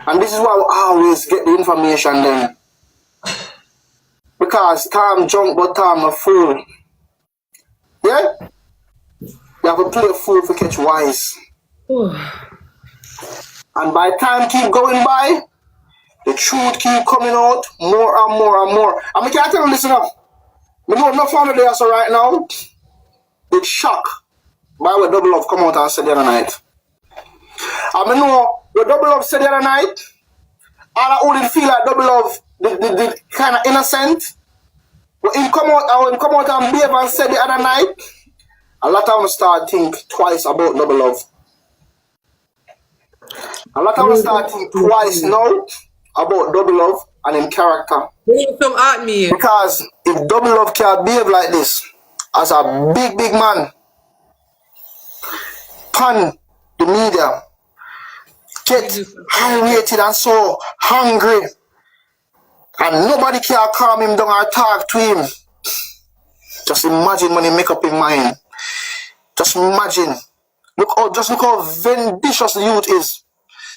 And this is why we always get the information then. Because Tom drunk but Tom a fool. Yeah? You have to play a fool to catch wise. And by time keep going by, the truth keep coming out more and more and more. And I can't tell you, listen up. We know enough on the day so right now. It's shock by what Double Love come out and said the other night. And I know what Double Love said the other night, and I only feel like Double Love the kind of innocent. When him come out and behave and said the other night, a lot of them start think twice about Double Love. A lot of them start think twice now about Double Love and him character. Come at me. Because if Double Love can behave like this, as a big man, pan the media, get irritated and so hungry, and nobody can calm him down or talk to him. Just imagine when he make up his mind. Just imagine. Look how vicious the youth is.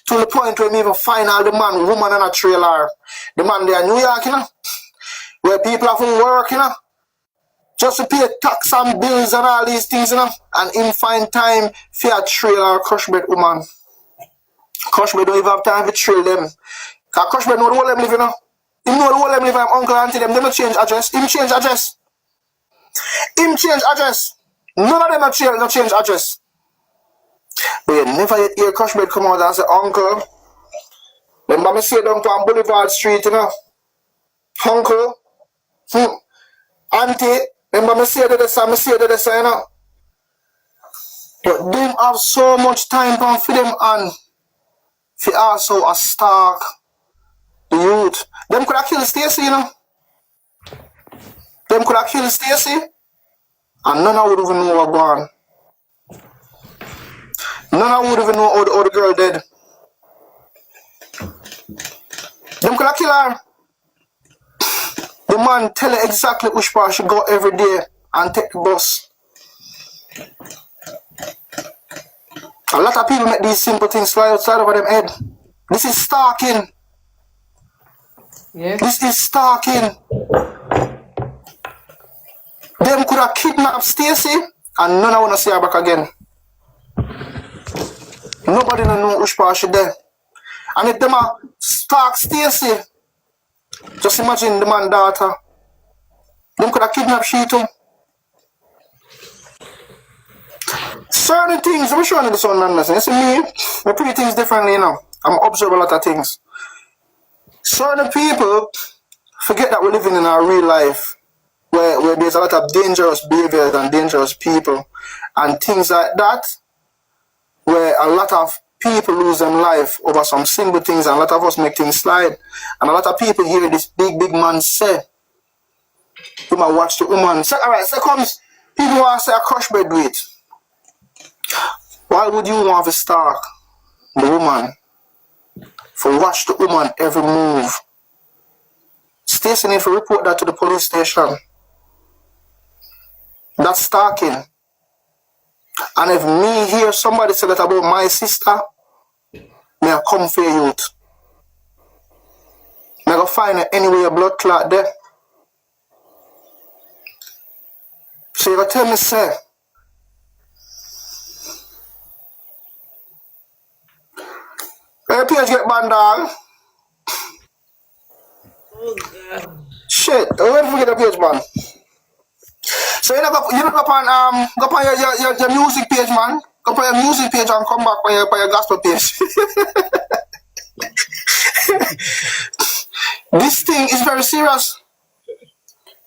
To the point where we even find all the man, woman in a trailer. The man there in New York, you know, where people have to work, you know, just to pay tax and bills and all these things, you know, and him find time for a trailer crush bed woman. Crush bed don't even have time to trail them. Because crush bed know the whole them live, you know. He know the whole them live, uncle and auntie them, they don't change address. Him change address. Him change address. None of them not change address. But you never yet hear crush bed come out and say, uncle, remember me say down on Boulevard Street, you know. Uncle, auntie, remember me say this, you know. But them have so much time for them and for also a stalk the youth. Them could have killed Stacy, you know. Them could have killed Stacy and none of would even know what gone. None of would even know how the girl dead. Them could have killed her. The man tell her exactly which part she go every day and take the bus. A lot of people make these simple things slide outside over them head. This is stalking. Yes. This is stalking. Them could have kidnapped Stacy and none of want to see her back again. Nobody don't know which part she there. And if them are stalk Stacy, just imagine the man's daughter. Them could have kidnapped she too. Certain things, I'm showing you this one, man. You see me, I pretty things differently, you know. I'm observing a lot of things. Certain people forget that we're living in our real life where there's a lot of dangerous behaviors and dangerous people and things like that, where a lot of people lose their life over some simple things and a lot of us make things slide. And a lot of people hear this big man say, you might watch the woman. So, alright, so comes people want to say a crush bed do it. Why would you want to stalk the woman? For watch the woman every move. Stacy need to report that to the police station. That's stalking. And if me hear somebody say that about my sister, may I come for you. May I go find her anywhere your blood clot there. So you go tell me, say, hey, page get banned, dog. Oh, God. Shit, I won't forget the page, man. So you know, go on your music page, man. Go on your music page and come back on your gospel page. This thing is very serious.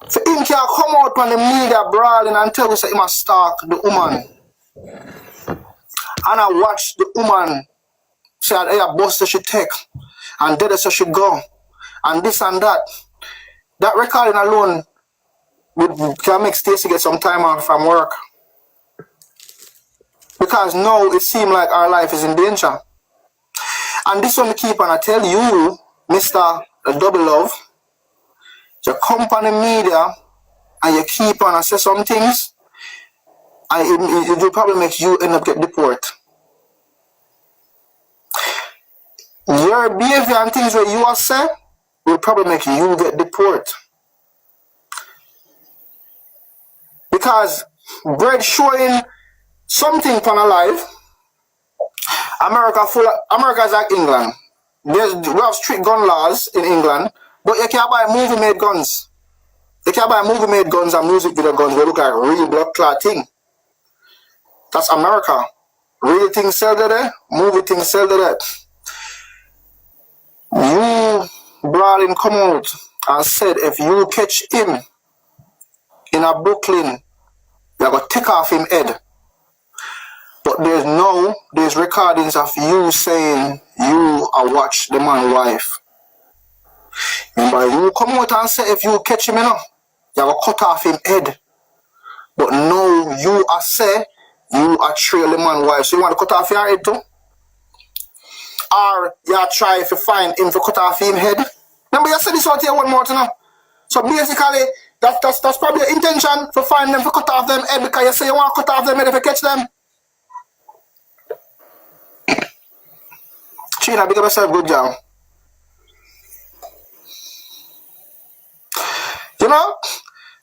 So him can come out on the media brawling and tell us that he must stalk the woman. And I watch the woman say that hey, a bus that she take and there so she go and this and that. That recording alone can make Stacy get some time off from work. Because now it seems like our life is in danger. And this one I keep on I tell you, Mr. Double Love, you come on the media and you keep on and say some things and it will probably make you end up get deported. You your behavior and things where you are say will probably make you get deported. Because bread showing something from a life, America is like England. We have strict gun laws in England, but you can't buy movie made guns. You can't buy movie made guns and music video guns that look like real blood clot thing. That's America. Real things sell there, movie things sell there. You brought him come out and said if you catch him in a Brooklyn, you're gonna take off him head. But there's recordings of you saying you are watch the man wife. Remember, you come out and say if you catch him enough, you're gonna cut off him head. But no, you are say you are trail the man wife. So you want to cut off your head too? Or you try to find him to cut off him head? Remember you said this out here one more time. So basically, that's probably your intention to find them to cut off them head because you say you want to cut off them head if you catch them. China, big up yourself, good job. You know?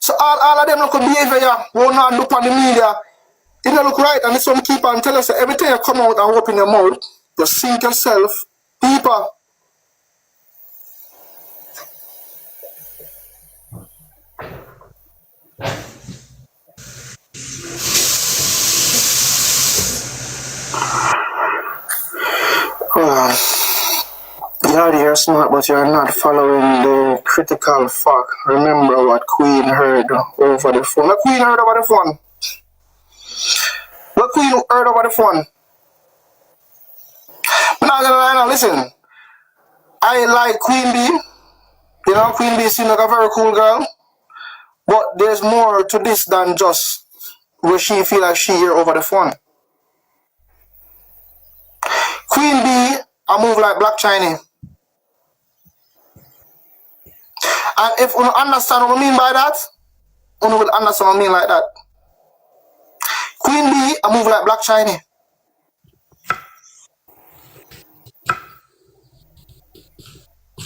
So all of them look behavior here, will not look on the media. It don't look right, and this one keep on telling us that every time you come out and open your mouth, you sink yourself deeper. You're smart, but you're not following the critical fact. Remember what Queen heard over the phone. What Queen heard over the phone? What Queen heard over the phone? I'm not gonna lie now, listen. I like Queen Bee. You know, Queen Bee seems like a very cool girl. But there's more to this than just where she feel like she hear over the phone. Queen Bee, I move like Black Chinese. And if you understand what I mean by that, you will understand what I mean like that. Queen Bee, I move like Black Chinese.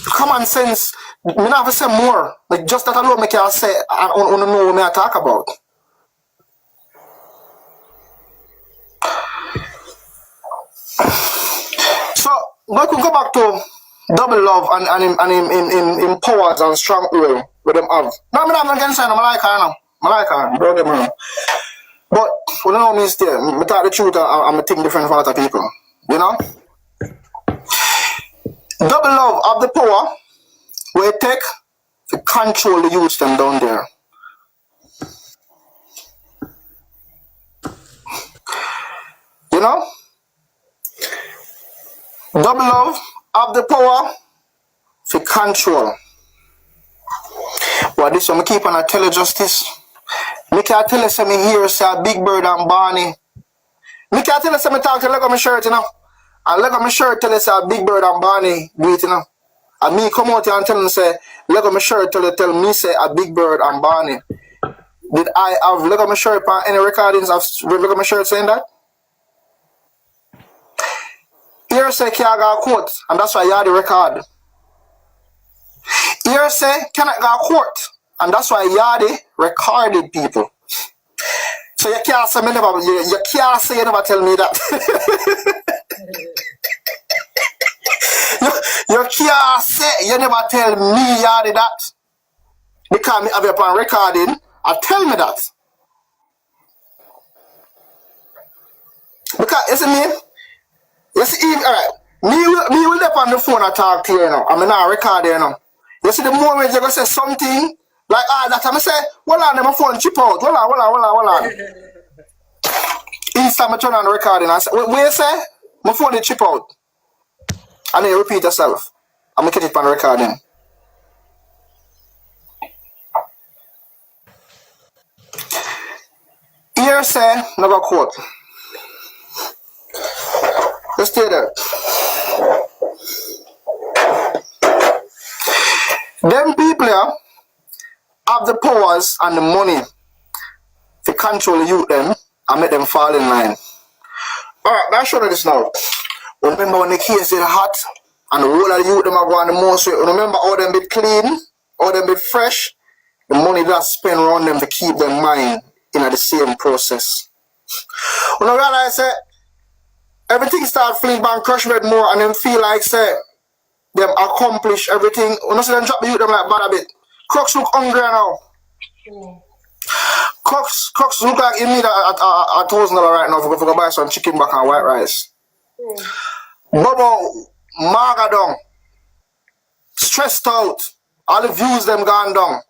Common sense, me not have to say more. Like just that alone, me can say, and you know what me I talk about. So, we could go back to double love and in powers and strong will with them have. No, I'm not against her, I like her now. I like her, don't get me wrong. But, you know me still, I talk the truth and I think different from other people. You know? Double love of the power will take to control the youths them down there. You know? Double love of the power to control. Well, this one I keep on a tell you justice. Me can tell you some here say Big Bird and Barney. Me can tell you some talk to leg on my shirt, you know. And leg on my shirt tell you say Big Bird and Barney do it, you know. And me come out here and tell them say leg on my shirt tell me say a Big Bird and Barney. Did I have leg on my shirt on any recordings of leg on my shirt saying that? Here say can't go court, and that's why you have the record. Here say cannot go court, and that's why you have the recorded people. So you can't say me never, you can't say you never tell me that. you can't say you never tell me you had that. Because me have it on recording, and tell me that. Because you see me? You see, alright, me will dep on the phone and talk to you now. I'm not record you now. You see the moment you're going to say something, like that time I say, hold on, my phone chip out. Hold on. Each time I turn on the recording, I say, what you say? My phone is chip out. And then you repeat yourself. I'm going to catch it on the recording. Here say, never quote. Just stay there. Them people here have the powers and the money to control the youth them and make them fall in line. Alright, I'll show you this now. Remember when the case is hot And the whole of the youth them are going the most way. Remember all them bit clean, all them bit fresh, the money that spend around them to keep them mind in the same process. When I realize that everything start feeling back crush red more and them feel like say them accomplish everything. When I see them drop the youth them like bad a bit. Crooks look hungry now. Crooks look like you need a $1,000 right now if you go buy some chicken back and white rice. Bobo Magadong, stressed out, all the views them gone down.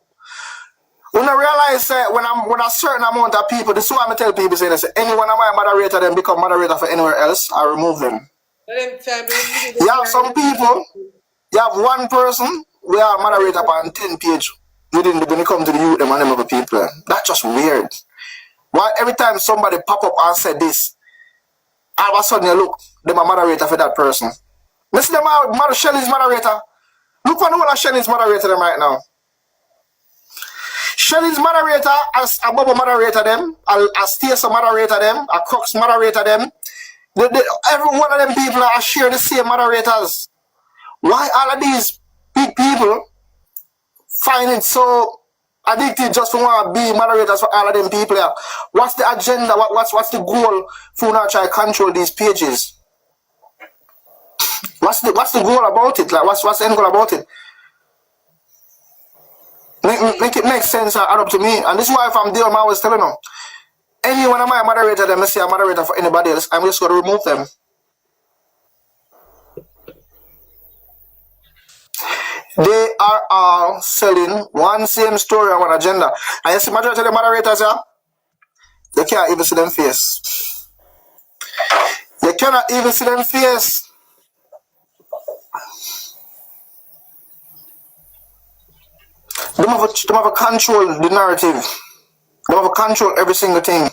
When I realize that when a certain amount of people, this is why I tell people say this, any one of my moderator them become moderator for anywhere else, I remove them. You have some people, you have one person, we are moderator on 10 page when it comes to the youth them and them other people. That's just weird. Why every time somebody pop up and say this, all of a sudden you look, them a moderator for that person. Listen, them are Shelly's moderator. Look for the whole of Shelly's moderator them right now. Shelly's moderator, as a Bubba moderator them, a Stacey moderator them, a Crooks moderator them. Every one of them people are share the same moderators. Why all of these big people find it so addicted just to want to be moderators for all of them people here? What's the agenda? What's the goal for not try to control these pages? What's the goal about it? Like what's the end goal about it? Make it make sense and add up to me. And this is why if I'm there, I'm always telling them, any one of my moderators, them say a moderator for anybody else, I'm just going to remove them. They are all selling one same story and one agenda. And you see majority of the moderators here, you can't even see them face. You cannot even see them face. They have to control the narrative. They have to control every single thing.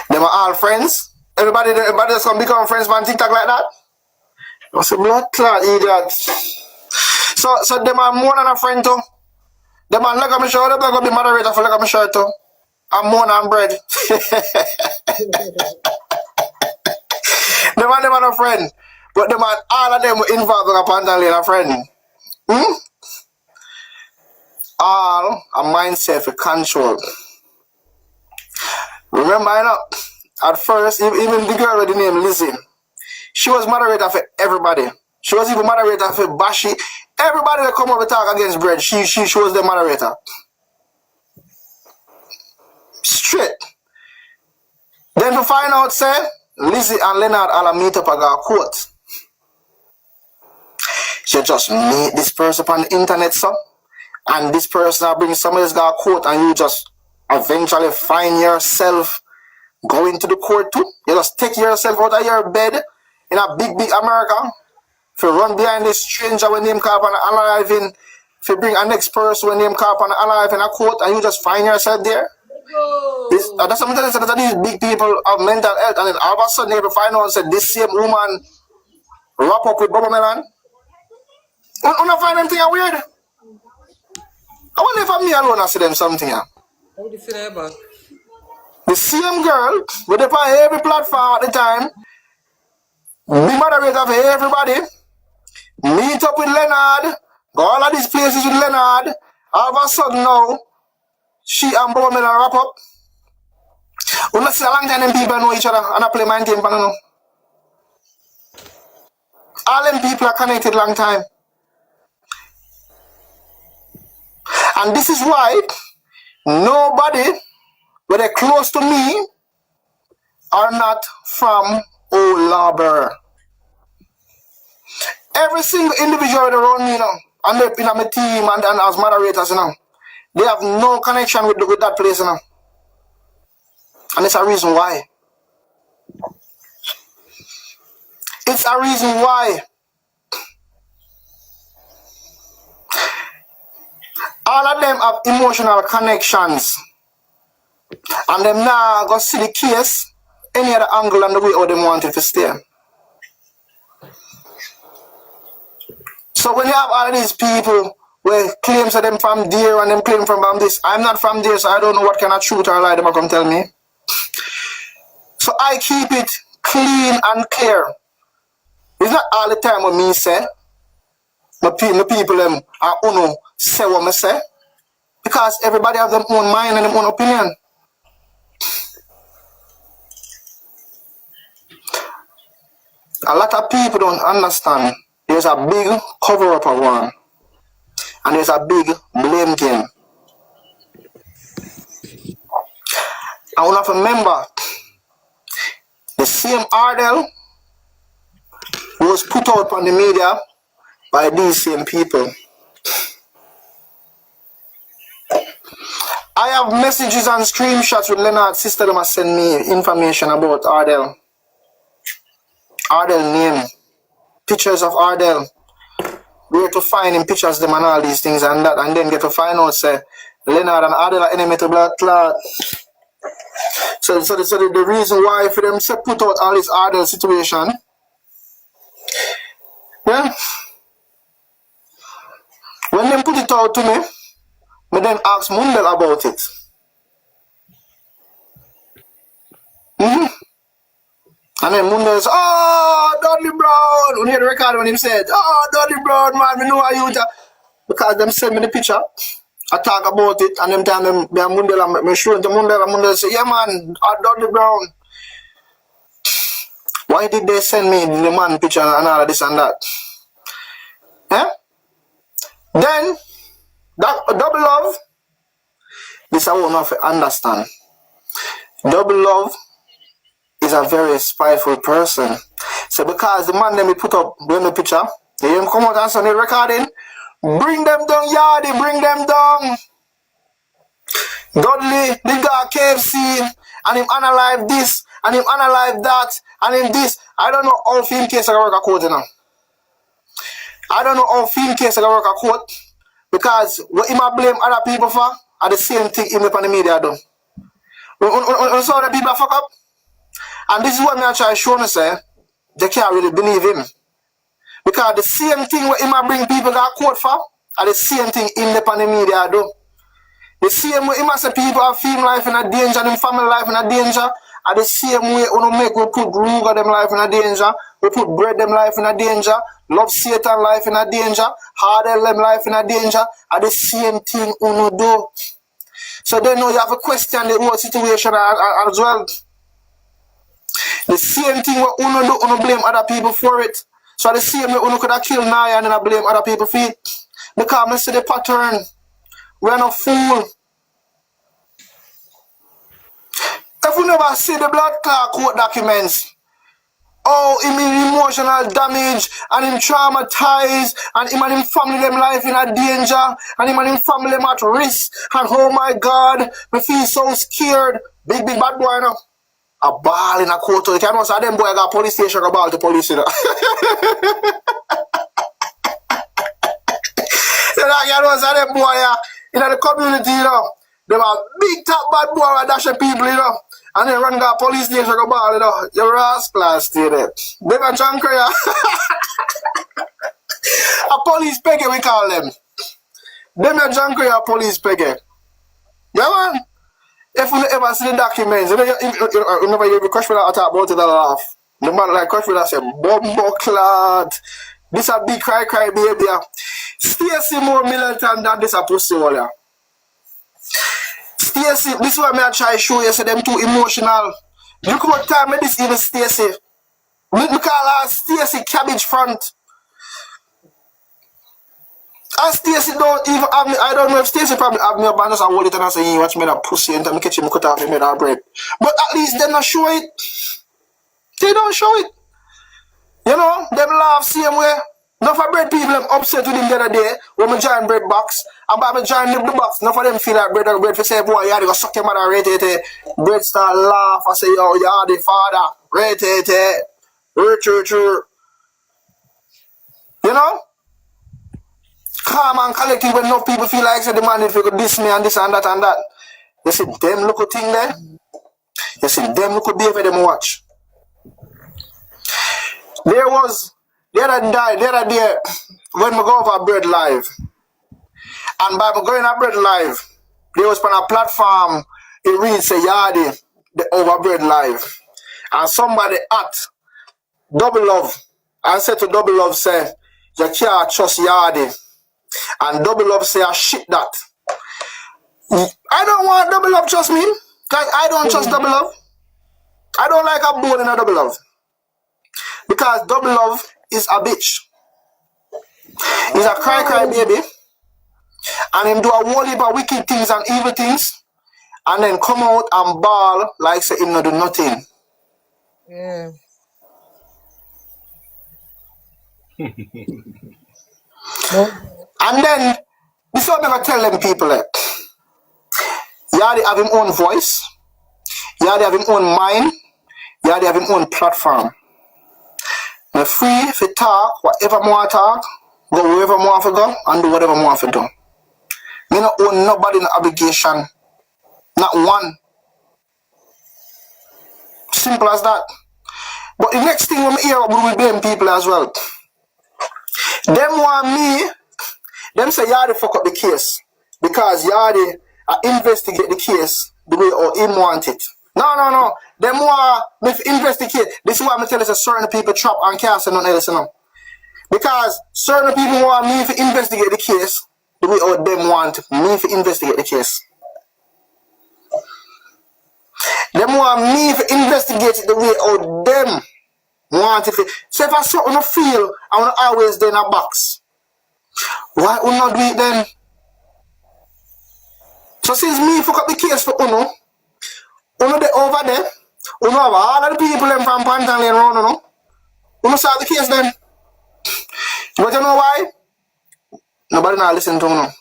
They are all friends. Everybody that's going to become friends on TikTok like that. That's a blood clot idiot. So them are more than a friend too. Them are like I'm sure they're going to be moderator for like I'm sure too. I'm more than bread. Them are a friend. But them are all of them involved in a pantalon a friend. All a mindset for control. Remember, you know, at first, even the girl with the name Lizzie, she was moderator for everybody. She was even moderator for Bashi. Everybody that come up and talk against bread, she was the moderator. Straight. Then to find out, say, Lizzie and Leonard all meet up at our court. You just meet this person on the internet, so, and this person will bring somebody else got a court, and you just eventually find yourself going to the court too. You just take yourself out of your bed in a big America, if you run behind this stranger when name call and alive in, if you bring a next person when name call and alive in a court, and you just find yourself there. That's something that these big people have mental health, and then all of a sudden you find out that this same woman wrap up with Bubba Melon. I don't find them thing weird. I wonder if I'm me alone I see them something here. How do you see that back? The same girl with up on every platform at the time, be moderator for everybody, meet up with Leonard, go all of these places with Leonard, all of a sudden now, she and Bubba Melon wrap up. We not see a long time them people know each other and I play my game, but no. All them people are connected long time. And this is why nobody, when they're close to me, are not from Old Labor. Every single individual around me, you know, and they're in my team and as moderators, you know, they have no connection with that place, you know. And it's a reason why. It's a reason why. All of them have emotional connections. And them now go see the case any other angle and the way how they want it to stay. So when you have all of these people where claims of them from there and them claim from this, I'm not from there, so I don't know what kind of truth or lie they come tell me. So I keep it clean and clear. It's not all the time what me say. My people them are uno say what me say. Because everybody have their own mind and their own opinion. A lot of people don't understand. There's a big cover-up of one. And there's a big blame game. I want to remember the same Ardell was put out on the media by these same people. I have messages and screenshots with Leonard's sister that must send me information about Ardell. Ardell name. Pictures of Ardell. Where to find him, pictures them and all these things and that, and then get to find out say Leonard and Ardell are enemy to blood clot. So the reason why for them to put out all this Ardell situation, yeah, when they put it out to me, I then ask Mundel about it. And then Mundel says, oh, Dudley Brown. When you hear the record when he said, oh, Dudley Brown, man, we know how you. Because them send me the picture, I talk about it, and them time them Mundel and me show it to Mundel, and Mundel say, yeah, man, Dudley Brown. Why did they send me the man picture and all of this and that? Eh? Then, that double love, this I won't have to understand. Double love is a very spiteful person. So because the man let me put up the picture, they him come out and send the recording, bring them down, Yardy, bring them down. Dudley, the guy KFC, and him analyze this, and him analyze that, and him this. I don't know how film case I work a court, you know. I don't know how film case I work a court, because what him I blame other people for are the same thing him on the media do. When some other people fuck up, and this is what I try to show me, say, they can't really believe him. Because the same thing what him I bring people got court for are the same thing in the media do. The same way him I say people have film life in a danger, them family life in a danger, are the same way we make we put Ruger them life in a danger, we put Bread them life in a danger, Love Satan life in a danger, Hardel them life in a danger, are the same thing we do. So then you have to question the whole situation as well. The same thing what uno do, uno blame other people for it. So the same way uno could have killed niah and then I blame other people for it. Because I see the pattern. We're not fool. If you never see the blood clot court documents, oh, him emotional damage and him traumatized and him and him family them life in a danger and him and him family them at risk and oh my God, me feel so scared. Big bad boy now. A ball in a court. You can know say them boy got police station a ball to police, you know. You know say them boy in the community, you know. They are big top bad boy that dash people, you know. And then run the police station a ball, you know. Your rascal stay there. They are junk here. A police peggy we call them. Them are junk here, a police peggy. Yeah man. If you ever see the documents, you never hear the question I talk about it, I laugh. The man like question I say, bumbo clad. This a big cry behavior. Stacey more militant than this a pussy hole. Stacey, this is what I try to show you, say them too emotional. Look what time this even Stacey. We call her Stacey cabbage front. And Stacey don't even have me. I don't know if Stacey probably have me up and just hold it and I say, hey, watch me that pussy and me catch him cut off him with that bread. But at least they not show it. They don't show it. You know, them laugh same way. Enough of bread people them upset with him the other day when I join bread box. And by me join the box, enough of them feel like bread for say, boy, you go suck your mother, rate it. Bread start laugh. I say, yo, you are the father. Rate it. You know? Calm and collective when enough people feel like say the man if you could diss me and this and that and that. You see them look at thing there? You see them look at behavior them watch. There was the other day when we go over Bread Live. And by going on Bread Live, there was on a platform it reads say Yardy the over Bread Live. And somebody at Double Love, I said to Double Love, say, you can't trust Yardy. And Double Love say, I shit that. I don't want Double Love trust me. Because I don't trust Double Love. I don't like a bone in a Double Love. Because Double Love is a bitch. He's a cry baby. And him do a whole heap of wicked things and evil things. And then come out and ball like say him not do nothing. Yeah. And then, this is what I'm going to tell them people. Yardy have his own voice. Yardy have his own mind. Yardy have his own platform. I'm free to talk whatever I want to talk, go wherever I want to go, and do whatever I want to do. Me not own nobody in obligation. Not one. Simple as that. But the next thing we hear will be them people as well. Them want me, them say Yardy fuck up the case. Because Yardy investigate the case the way or him want it. No. Them want me to investigate. This is why I'm telling you certain people trap and cast and nothing else. You know? Because certain people want me to investigate the case the way or them want me to investigate the case. Them want me to investigate it the way or them want it. So if I saw on a feel, I want to always do in a box. Why would not do it then? So since me fuck up the case for Uno they over there, Uno have all of the people them from Pantan Lane around, Uno solve the case then. But you know why? Nobody not listen to Uno.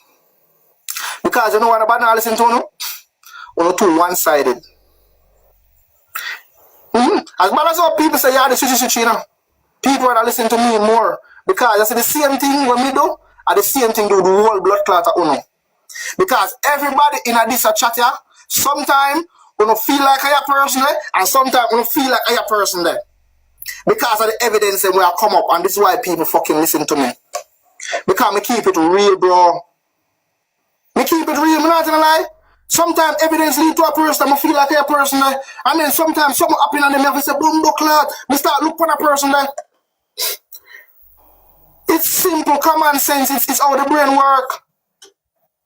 Because you know why nobody not listen to Uno? Uno too one-sided. As bad as how people say, yeah, the switch, you know. People are listening to me more. Because I say the same thing when me do, and the same thing do the whole blood clot at Uno. Because everybody in a this chat here, sometimes we don't feel like I am person there, and sometimes we don't feel like I am person there. Because of the evidence that will come up, and this is why people fucking listen to me. Because me keep it real, bro. Me keep it real, me not gonna lie. Sometimes evidence lead to a person, I feel like I am person there. And then sometimes something happen and them have say, boom, cloud. Me start look for a person there. It's simple, common sense, it's how the brain work.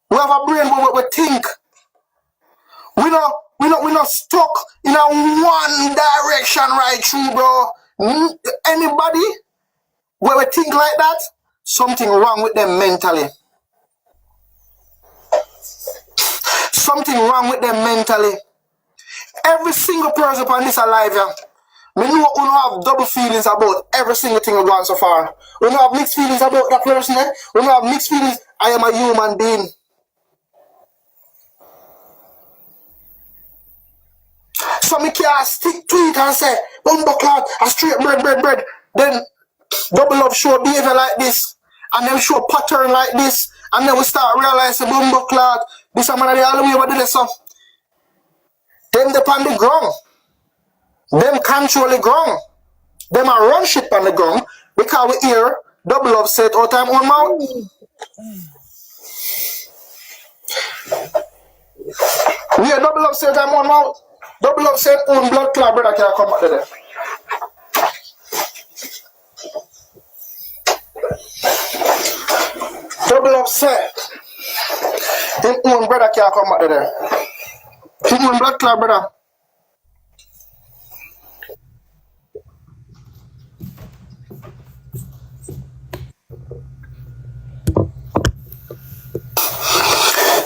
We have a brain where we think. We not stuck in a one direction right through, bro. Anybody where we think like that, something wrong with them mentally. Something wrong with them mentally. Every single person on this alive here, we know we don't have double feelings about every single thing we've gone so far. We don't have mixed feelings about that person there. We don't have mixed feelings. I am a human being. So me can't stick to it and say, Bumbleclad, a straight bread. Then Double Love show behavior like this. And then show pattern like this. And then we start realizing, Bumbleclad, this a man of the all the way over the stuff. Them on the ground. Them control the ground. Them a run shit on the ground. Because we hear Double Love say it all time on mouth. We hear Double Love say it all time on mouth. Double Love said, own blood clot brother can't come back to them. Double Love said, his own brother can't come back to them. His own blood clot brother.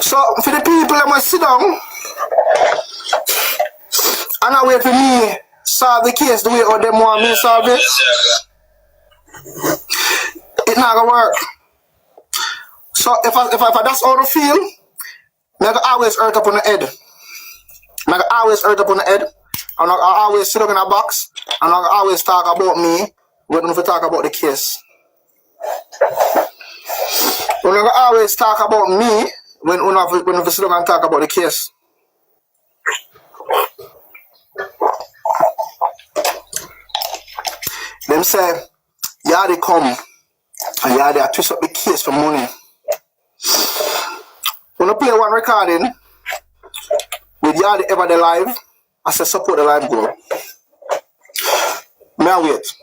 So, for the people that must sit down, and I wait for me solve the case the way or them want me to solve it. It's not gonna work. So if I that's how I feel, I can always hurt up on the head. I can always hurt up on the head. And I always sit up in a box and I can always talk about me when I talk about the case. I can always talk about me when I sit up and talk about the case. Them say, Yardy come and Yardy twist up the case for money. When I play one recording with Yardy ever the live, I say support the live goal. May I wait?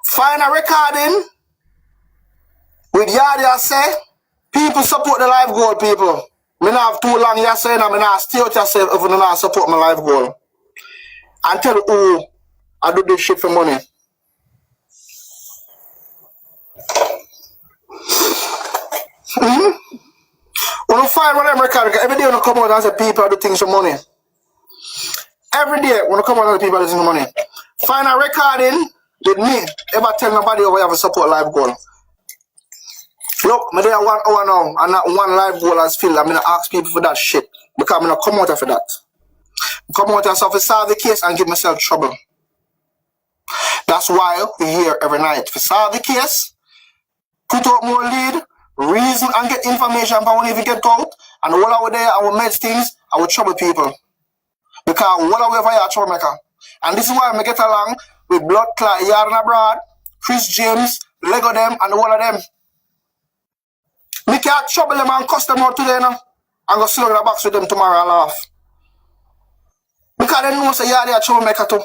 Find a recording with Yadi say, people support the life goal, people. Me not have too long you say, and I not stay out yourself if you not support my life goal. And tell who I do this shit for money. When you find one of them recording, every day when you come out and say people do things for money. Every day when you come out and say people do things for money. Find a recording with me. Ever tell nobody over have a support life goal. Look, me there 1 hour now and not one life goal has filled. I'm gonna ask people for that shit. Because I'm gonna come out for that. Come out and to solve the case and give myself trouble. That's why we're here every night. To solve the case, put out more lead, reason and get information about when you get out. And while I was there, I will make things, I will trouble people. Because while I was here, troublemaker. And this is why I get along with Blood Clot, Yarn Abroad, Chris James, Lego them, and all of them. Me can't trouble them and cuss them out today now. I'm going to slug the box with them tomorrow and laugh. Because they know say yeah, they are troublemaker too.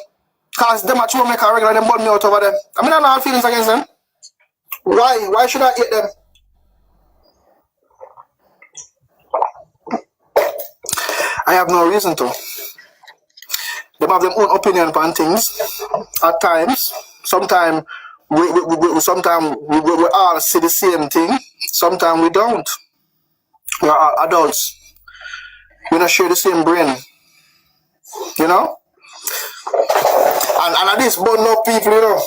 Because them are troublemaker regular, them burn me out over them. I mean I don't have feelings against them. Why? Why should I hate them? I have no reason to. They have their own opinion on things at times. Sometimes we all see the same thing. Sometimes we don't. We are all adults. We don't share the same brain. You know? And at this but no people, you know,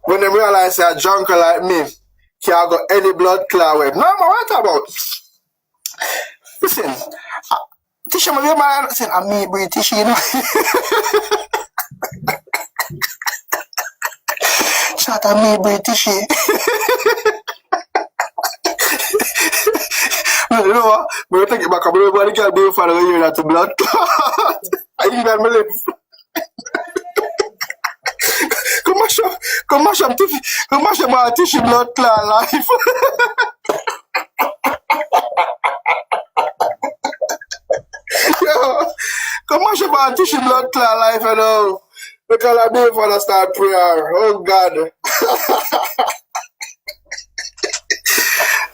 when they realize they're a junker like me, can't got any blood clot with. No, man, what about? Listen, Tisha, my man, listen, I'm me, British, you know. Shut up, me, British. You know what? We're taking back. I'm going to do for the year that's a blood clot. I even my lips. Come mash up my tissue blood clot life. Yo, come mash up my tissue blood clot life, you know. Because I'm doing for the start prayer. Oh God.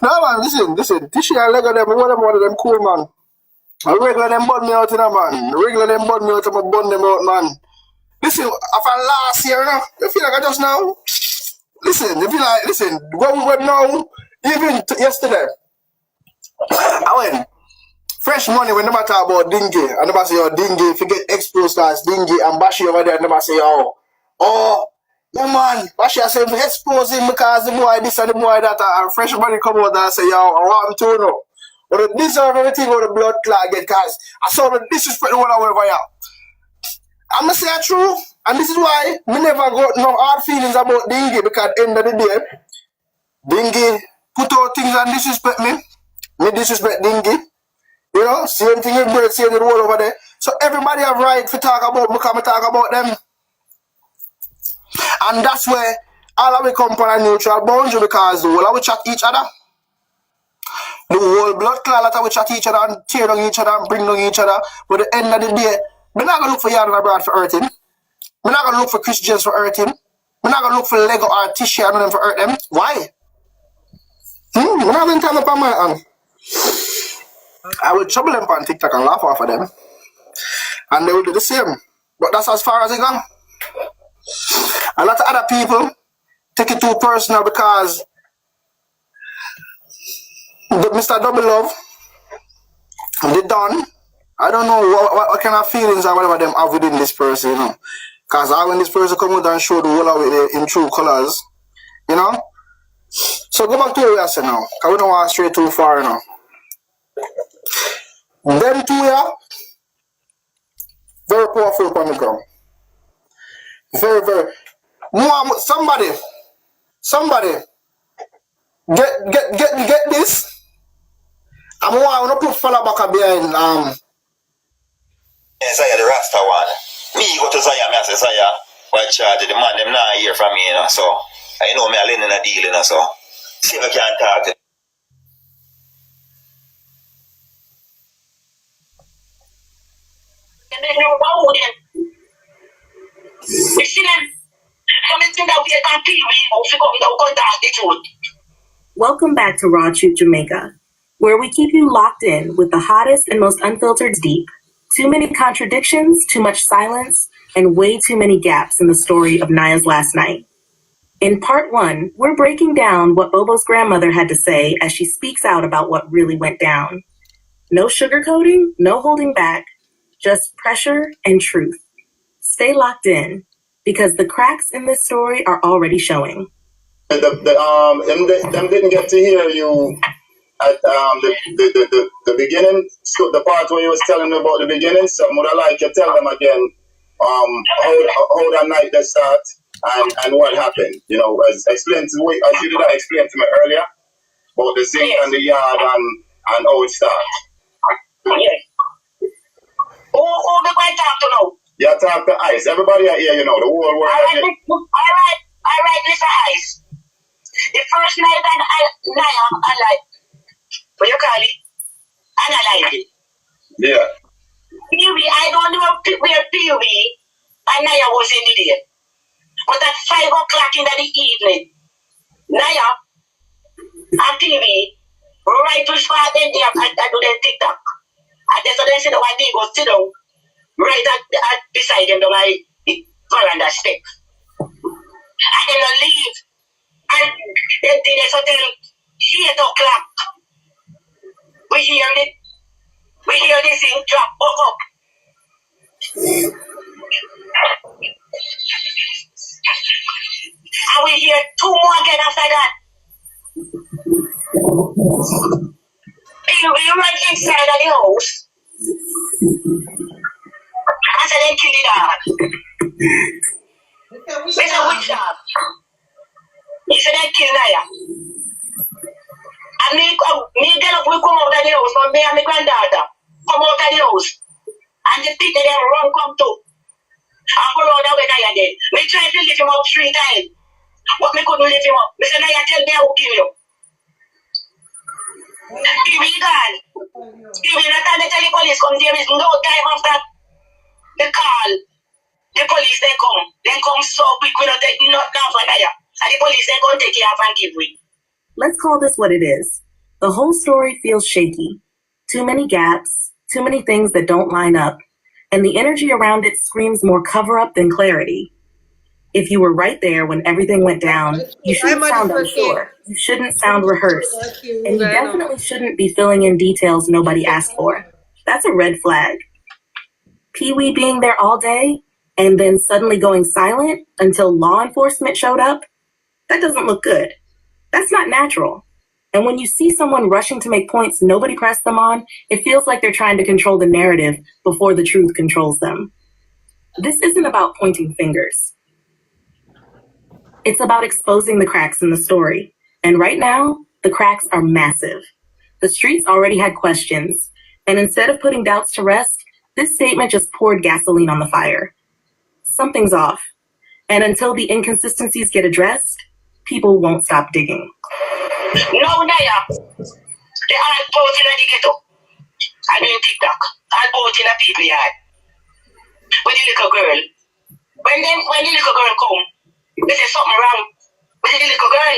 No man, listen. Tissue and Lego them, one of them cool man. I regular them bun me out in a man. Regular them bun me out and I bun them out, man. Listen, after last year, you know, you feel like I just now. Listen, what we went now, even yesterday, I went fresh money when nobody talk about dingy, and nobody say, oh, dingy, if you get exposed as dingy, and Bashi over there, and nobody say, oh, yeah, man, Bashi, I say, expose him because the boy this and the boy that, and fresh money come out and say, yo, I want him to know. But the deserve everything what the blood clot get, because I saw the disrespect what I went over here. I'm going to say it true, and this is why me never got no hard feelings about Dingy, because at the end of the day, Dingy put out things and disrespect me. Me disrespect Dingy. You know, same thing with Bird, same with the world over there. So everybody have right to talk about me, come and talk about them. And that's where all of we come from a neutral boundary, because the whole of we chat each other. The whole blood clot that we chat each other and tear down each other and bring down each other. But at the end of the day, we're not going to look for Yarn Abroad for hurting. We're not going to look for Chris James for hurting. We're not going to look for Lego or Tisha and them for hurt them. Why? We're not going to tell them on my hand. I will trouble them on TikTok and laugh off of them. And they will do the same. But that's as far as it goes. A lot of other people take it too personal because Mr. Double Love, they done. I don't know what kind of feelings or whatever them have within this person, you know. Because when this person come out and show the whole of it in true colors, you know. So go back to where we are saying now. Because we don't want to stray too far, you know. Them two here, very powerful upon the ground. Very, very. Somebody, get this. I'm going to put follow back behind Zaya the Rasta one. Me go to Zaya, me I say Zaya, why charge the man them not hear from me, you know, so I know me a lending a deal, you know, so see if I can talk to they know about them. We see them. Something that we can TV, we come down contact the truth. Welcome back to Raw Truth Jamaica, where we keep you locked in with the hottest and most unfiltered deep. Too many contradictions, too much silence, and way too many gaps in the story of Niah's last night. In part 1, we're breaking down what Bobo's grandmother had to say as she speaks out about what really went down. No sugarcoating, no holding back, just pressure and truth. Stay locked in, because the cracks in this story are already showing. Them didn't get to hear you at the beginning, so the part where you was telling them about the beginning. So would I like you tell them again how that night they start and what happened. You know, as explain to me, as you did that explain to me earlier about the zinc and the yard and how it starts. Yes. Who the going talk to now? You talk to Ice. Everybody out here, you know, the whole world. All right, Mr. Ice. The first night I like, what you call it? Analyze it. Yeah. PV, I don't know where PV and Niah was in the day. But at 5 o'clock in the evening, Niah and PV, right to start them there and do their TikTok. And then so they said, why they go sit down right at beside them, my veranda step. And then they leave. And then they so till 8 o'clock. We hear the thing drop, woke up. And we hear 2 more again after that. We run inside of the house. And so they kill the dog. They say, which dog? He said, they kill Niah. And me get up, we come out of the house, but me and my granddaughter come out of the house. And the people them run come too. And go round away Niah dead. Me try to lift him up 3 times. But me couldn't lift him up. Me say, Niah, tell me I will kill you. Give me gone. Give me that time they tell the police come. There is no time after the call. The police they come. They come so quick we don't take nothing for Niah. And the police they come take you off and give we. Let's call this what it is. The whole story feels shaky. Too many gaps, too many things that don't line up, and the energy around it screams more cover-up than clarity. If you were right there when everything went down, you shouldn't sound unsure. You shouldn't sound rehearsed. And you definitely shouldn't be filling in details nobody asked for. That's a red flag. Pee-wee being there all day and then suddenly going silent until law enforcement showed up, that doesn't look good. That's not natural. And when you see someone rushing to make points nobody pressed them on, it feels like they're trying to control the narrative before the truth controls them. This isn't about pointing fingers. It's about exposing the cracks in the story. And right now, the cracks are massive. The streets already had questions. And instead of putting doubts to rest, this statement just poured gasoline on the fire. Something's off. And until the inconsistencies get addressed, people won't stop digging. No, Niah, they all both in the ghetto. I doing TikTok. All both in a people yard. With the little girl. When the little girl come, they say something wrong with the little girl.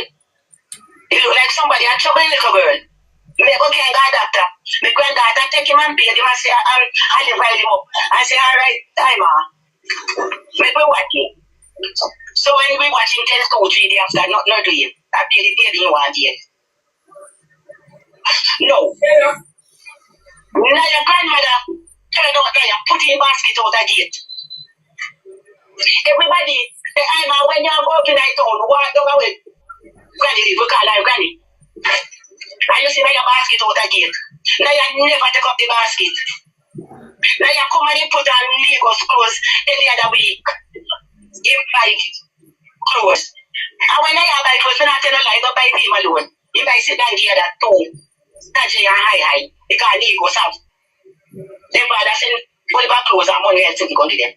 It look like somebody had trouble with the little girl. Me go get a doctor. My granddaughter take him and bathe him and say, I'll rile him up. I say, all right, time make me watch him. So when we watch him, tell us 2 3 days after, not do him. I pay the baby in 1 day. No. Now your grandmother turned out Niah, put in basket out the gate. Everybody, the Ima, when you go up in the town, walk down away. Granny, we call her Granny. And you see Niah basket out the gate. Niah never take up the basket. Niah come and put on Lagos clothes every other week. Give like clothes. And when Niah buy clothes, we not tell no lie, don't buy him alone. He buy sit down here that too. That's a high. Because Lagos have. Them father send Oliver clothes and money else to go to them.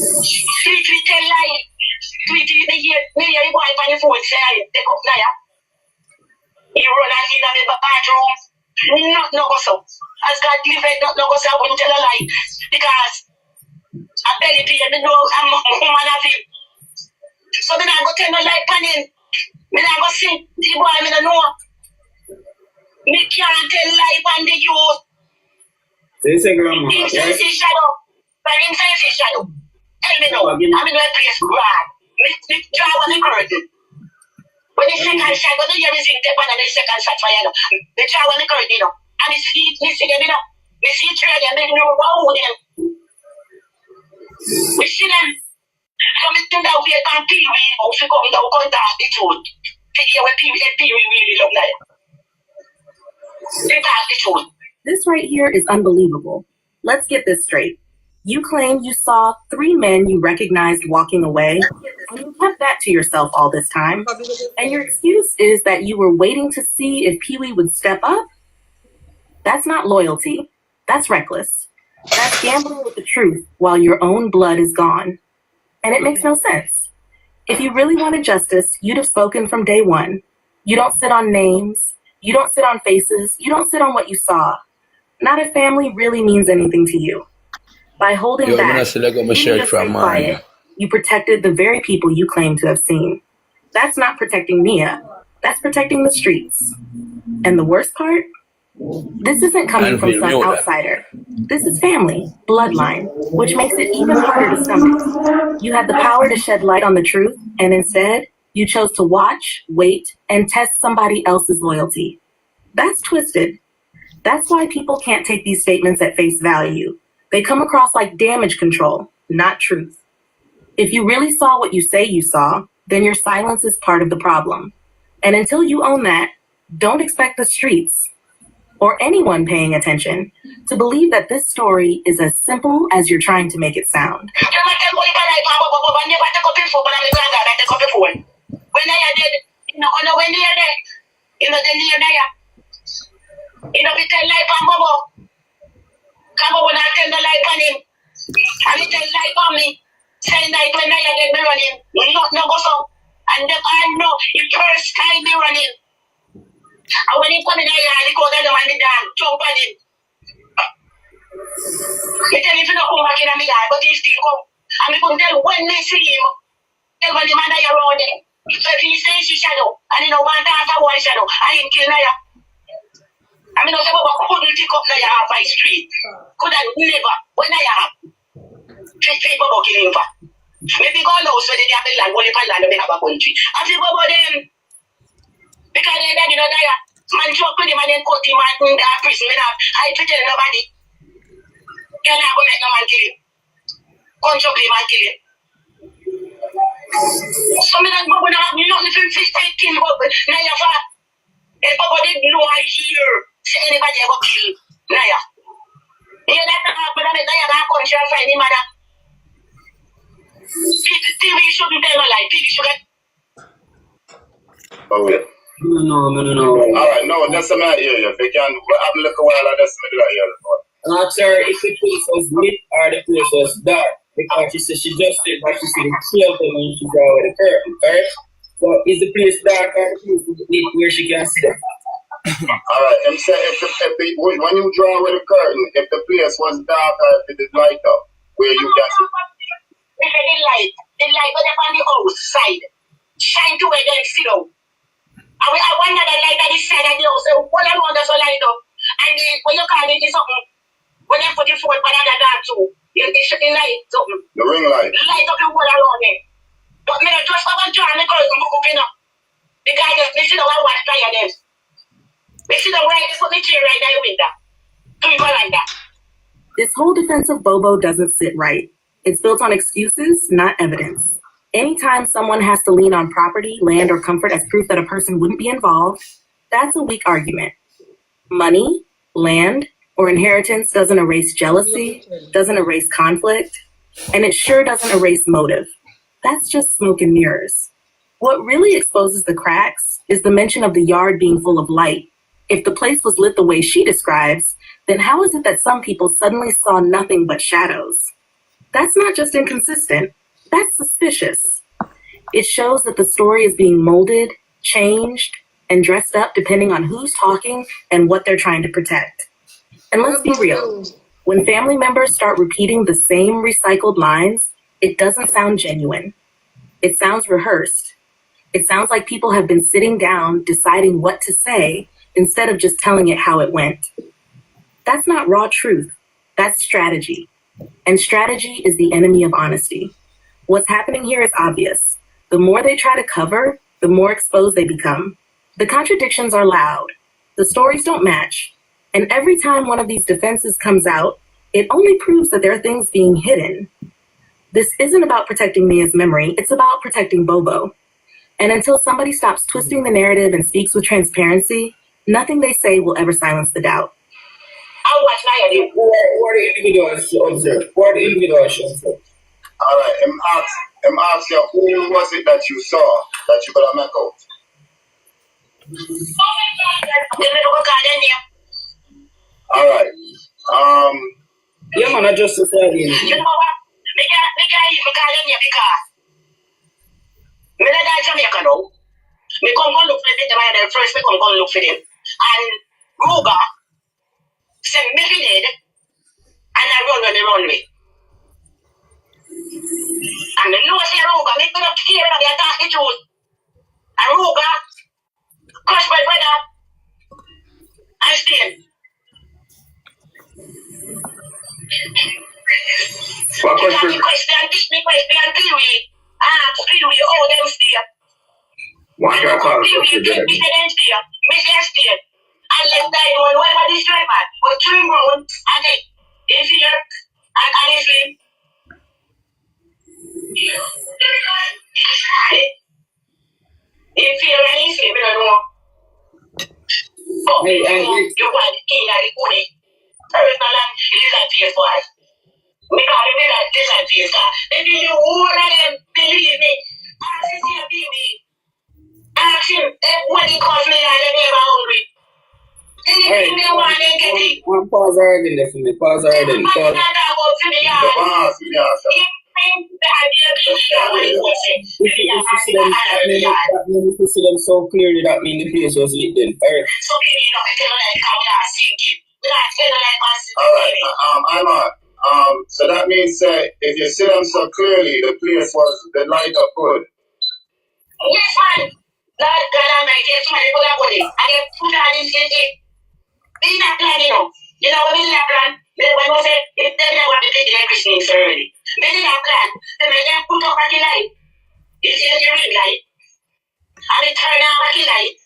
Sweet tell lie. Sweet they hear you go on the phone say take up Niah. He run and in the bathroom. Not no go so. As God liveth, not no go so. I wouldn't tell a lie. Because I barely pay me know I'm a woman of him. So then I go tell no lie pan him. Me I go see the boy me no know. Me can't tell lie pan the youth. Say grandma. Him say see shadow. But him say see shadow. Tell me now. I'm in my place God. Me draw on the curtain. When the second shot, when the hear me sing the pan and the second shot fire, no. Me draw on the curtain, you know. And me see them, you know. Me see three of them, me know wow them. We see them. So me think that we can Pee-wee, or if you come down, come down the truth. To hear what Pee-wee really love now. They talk the truth. This right here is unbelievable. Let's get this straight. You claim you saw 3 men you recognized walking away, and you kept that to yourself all this time. And your excuse is that you were waiting to see if Pee-wee would step up? That's not loyalty. That's reckless. That's gambling with the truth while your own blood is gone. And it makes no sense. If you really wanted justice, you'd have spoken from day one. You don't sit on names. You don't sit on faces. You don't sit on what you saw. Not if family really means anything to you. By holding back, you didn't just stay quiet. You protected the very people you claim to have seen. That's not protecting Niah. That's protecting the streets. And the worst part? This isn't coming from some outsider. This is family, bloodline, which makes it even harder to stomach. You had the power to shed light on the truth, and instead, you chose to watch, wait, and test somebody else's loyalty. That's twisted. That's why people can't take these statements at face value. They come across like damage control, not truth. If you really saw what you say you saw, then your silence is part of the problem. And until you own that, don't expect the streets, or anyone paying attention, to believe that this story is as simple as you're trying to make it sound. When I tell the life on him, and he tell life on me, saying that when I get me running, not no go so. And I know the first time me running. And when he come in the yard, he goes down and down, jump on him. He tell him to not come back in my yard, but he still come. And me couldn't tell when me see him, tell when the man that you're around him. So if he says he shadow, and he don't want to have one shadow, I ain't kill Niah. I mean, I couldn't take up Niah off my street. Could have never, when Niah have, treat people about killing for. Maybe go now so they have the land, only land to make up a country. I feel about them. Because they don't know Niah. Man joke with him and then cut him and in the prison. I pretend nobody. You're not going to make no man kill him. Come joke him and kill him. So me don't go to have nothing to take him up. Niah for. Everybody know I hear. Say anybody ever kill Niah. You know that happen and Niah that country and find him mother. TV shouldn't tell no lie. TV should get. Oh, yeah. No. Alright, no, that's a man here. If you can have a look a while, that's a middle here. Not sure if the place was lit or the place was dark. Because she said she just said that she see the kill them when she draw with the curtain, right? So is the place dark or the place lit where she can see them? Alright, I'm saying when you draw with the curtain, if the place was dark or if it is light up, where you can see. If the light was up on the outside, shine to where they sit down. I wonder the light at the side of the house, so what I want is a light up. And when you call it something, when you put the phone for another dark too, you should the light something. The ring light. Light up the whole around it. But me just have a draw and the curtain go up, you know. Because me see the one watch fire them. Me see the right, put the chair right there with that. People like that. This whole defense of Bobo doesn't sit right. It's built on excuses, not evidence. Anytime someone has to lean on property, land, or comfort as proof that a person wouldn't be involved, that's a weak argument. Money, land, or inheritance doesn't erase jealousy, doesn't erase conflict, and it sure doesn't erase motive. That's just smoke and mirrors. What really exposes the cracks is the mention of the yard being full of light. If the place was lit the way she describes, then how is it that some people suddenly saw nothing but shadows? That's not just inconsistent. That's suspicious. It shows that the story is being molded, changed, and dressed up depending on who's talking and what they're trying to protect. And let's be real, when family members start repeating the same recycled lines, it doesn't sound genuine. It sounds rehearsed. It sounds like people have been sitting down deciding what to say instead of just telling it how it went. That's not raw truth. That's strategy. And strategy is the enemy of honesty. What's happening here is obvious. The more they try to cover, the more exposed they become. The contradictions are loud. The stories don't match. And every time one of these defenses comes out, it only proves that there are things being hidden. This isn't about protecting Niah's memory. It's about protecting Bobo. And until somebody stops twisting the narrative and speaks with transparency, nothing they say will ever silence the doubt. I'll watch Niah. What the individuals observe? What the individuals observe? All right, I'm ask you, who was it that you saw that you could have make out? All right. Yeah, man, I just said that. You know what? Me can't even call them here because me not die Jamaica now. Me come go look for them first. Me come go look for them, and Ruga said me dead, and I run on the runway. And me know say Ruga, me could have killed her. They attack the truth. And Ruga crush my brother and stay. What You got question? the question, Pee-wee. Ask Pee-wee how them stay. What can I call Pee-wee, it? me say them stay. Me say stay. And let die one, whatever this driver. But 3 rounds, and then, in fear, and honestly, in fear and in sleep, we don't know. But Hey, you want the king and the queen. Personal and lizard boy. We got to be like lizard face. They feel the whole of them, believe me. Ask him to be me. Ask him when he calls me and they never hungry. Anything they want, they get it. One pause already there for me. Pause already. Pause. If you see them so clearly, that means the place was lit then. Alright. All right. So that means if you see them so clearly, the place was the light of good. Yes, man. Lord God Almighty, yes, man, they put that body. And they put that in it. This is not plan, you know. You know what I mean, that plan? When we say, if they don't want to take their Christmas early, they did that plan. They make them put up at the light. You see the ring light? And they turn on back the light.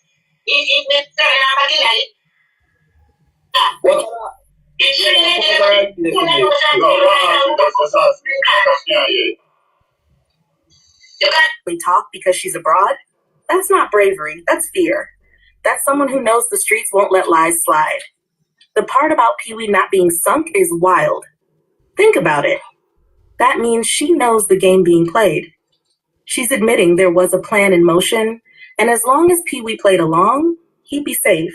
If they turn on back the light. What? It's really They talk because she's abroad? That's not bravery, that's fear. That's someone who knows the streets won't let lies slide. The part about Pee-wee not being sunk is wild. Think about it. That means she knows the game being played. She's admitting there was a plan in motion, and as long as Pee-wee played along, he'd be safe.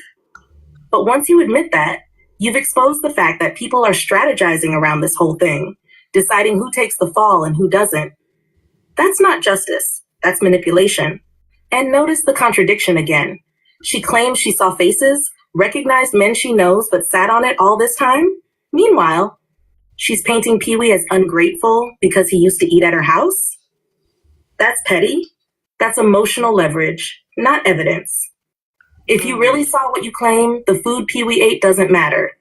But once you admit that, you've exposed the fact that people are strategizing around this whole thing, deciding who takes the fall and who doesn't. That's not justice. That's manipulation. And notice the contradiction again. She claims she saw faces, recognized men she knows, but sat on it all this time. Meanwhile, she's painting Pee-wee as ungrateful because he used to eat at her house. That's petty. That's emotional leverage, not evidence. If you really saw what you claim, the food Pee-wee ate doesn't matter.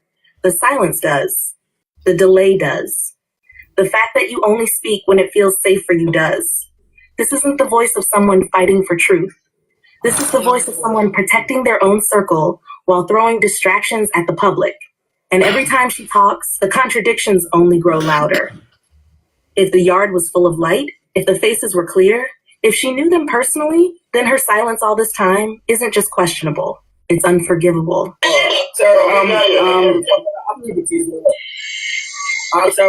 The silence does. The delay does. The fact that you only speak when it feels safe for you does. This isn't the voice of someone fighting for truth. This is the voice of someone protecting their own circle while throwing distractions at the public. And every time she talks, the contradictions only grow louder. If the yard was full of light, if the faces were clear, if she knew them personally, then her silence all this time isn't just questionable. It's unforgivable. Was there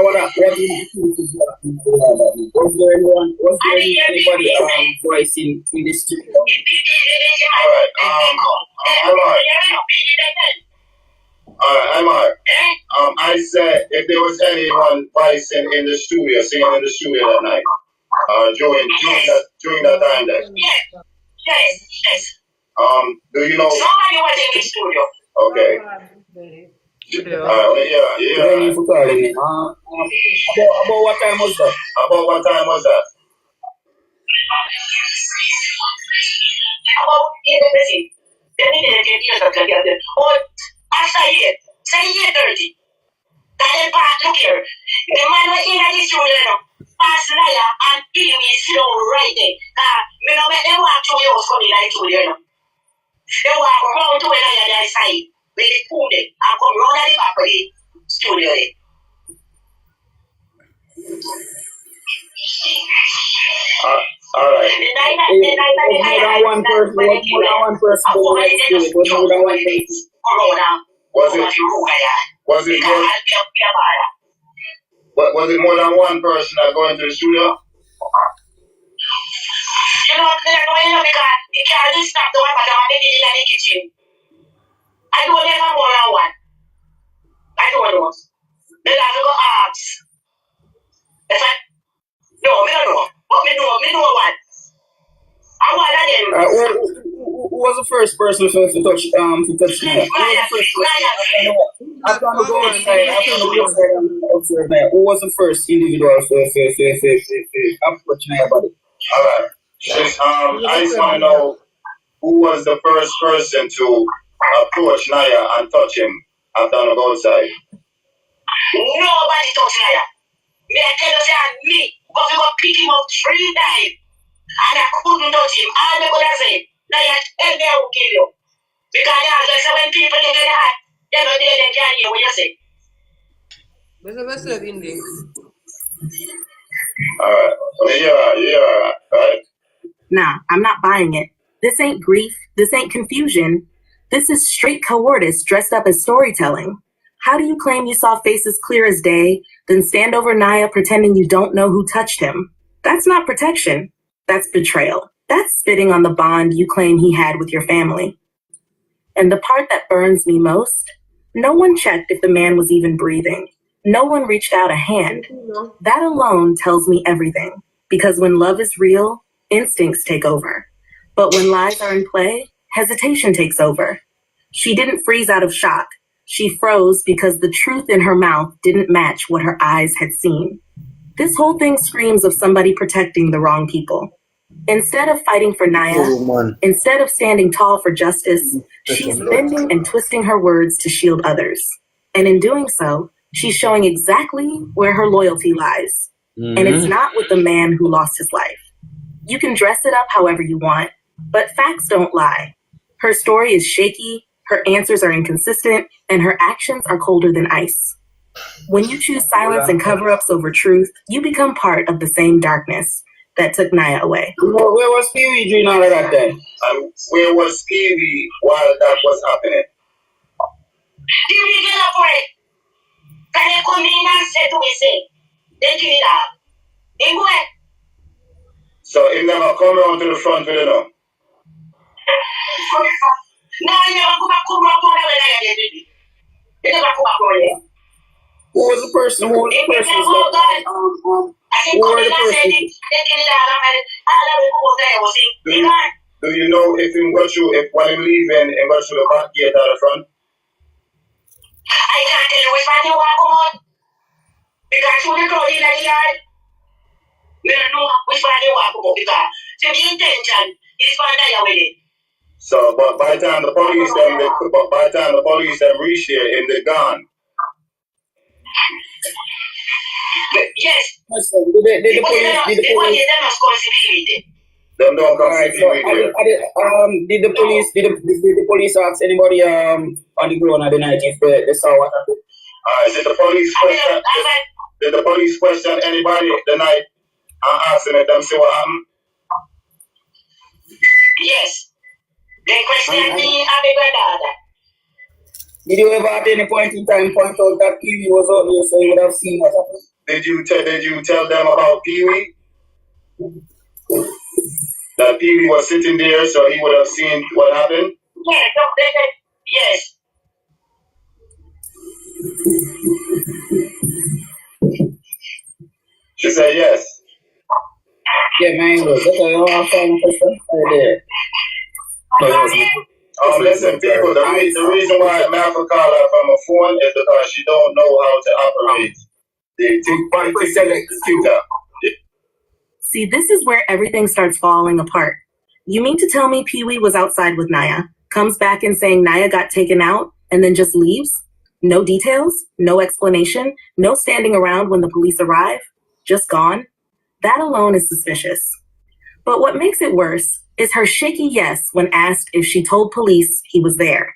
anybody voicing in the studio? Alright, I said if there was anyone voicing in the studio, singing in the studio that night, during that time there. Yes. Do you know? Somebody was in the studio. Okay. Yeah. Thank you for calling me. About what time was that? About what time was that? About the message. Then he didn't get years of the or after a year, say year 30. That is part, look here. The man was in the studio, past niah and Pee Wee slow right there. Me no make them walk through your house coming like studio, you know. They walk around to niah the other side, where they food it, and come round at the back of the studio there. All right. More than one person. Was it more than one person that go into the studio? You know, because the car just stopped the one, but I'm making it in the kitchen. I don't ever more than one. I don't know. Then I have to go ask. That's right. No, me don't know. But me know one. I want that them. Who was the first person to touch niah? Who was the first person? I'm trying to go outside. Who was the first individual to approach niah body? All right. I just want to know who was the first person to approach niah and touch him after I go outside. Nobody touch niah. Me I tell you say me, but we go pick him up 3 times. And I couldn't touch him. All they could have said, niah, tell me I will kill you. Because they are like when people get hot, they don't dare they can't hear what you say. Yeah, right. Nah, I'm not buying it. This ain't grief. This ain't confusion. This is straight cowardice dressed up as storytelling. How do you claim you saw faces clear as day, then stand over niah pretending you don't know who touched him? That's not protection. That's betrayal. That's spitting on the bond you claim he had with your family. And the part that burns me most, no one checked if the man was even breathing. No one reached out a hand. That alone tells me everything. Because when love is real, instincts take over. But when lies are in play, hesitation takes over. She didn't freeze out of shock. She froze because the truth in her mouth didn't match what her eyes had seen. This whole thing screams of somebody protecting the wrong people. Instead of fighting for niah, instead of standing tall for justice, she's bending and twisting her words to shield others. And in doing so, she's showing exactly where her loyalty lies. And it's not with the man who lost his life. You can dress it up however you want, but facts don't lie. Her story is shaky, her answers are inconsistent, and her actions are colder than ice. When you choose silence and cover-ups over truth, you become part of the same darkness that took niah away. Where was Pee Wee during all of that then? Where was Pee Wee while that was happening? Pee Wee get up for it. Can you come in and say to me, say, they give it up. He went. So he never come around to the front with it now? No, he never come back on the way. He never come back on there. Who was the person? Who was the person? Do you know if him go through, if while him leaving, him go through the back gate at the front? I can't tell you which one you walk on. Because through the crowd in the yard, we don't know which one you walk on because the intention is for niah with it. So, but by the time the police them reach there, him they gone. Yes. Did the police? Them don't come see me there. Did the police ask anybody on the ground at the night if they saw what happened? Did the police question anybody the night and asking them see what happened? Yes. They questioned me and my brother. Did you ever at any point in time point out that Pee Wee was out there so you would have seen what happened? Did you tell them about Pee Wee? That Pee Wee was sitting there so he would have seen what happened? Yes. She said yes. Yeah, man. That's a long time question right there. Listen, people, the reason why Malfa called her from a phone is because she don't know how to operate the TikTok. See, this is where everything starts falling apart. You mean to tell me Pee-wee was outside with Niah, comes back and saying Niah got taken out, and then just leaves? No details, no explanation, no standing around when the police arrive? Just gone? That alone is suspicious. But what makes it worse is her shaky yes when asked if she told police he was there.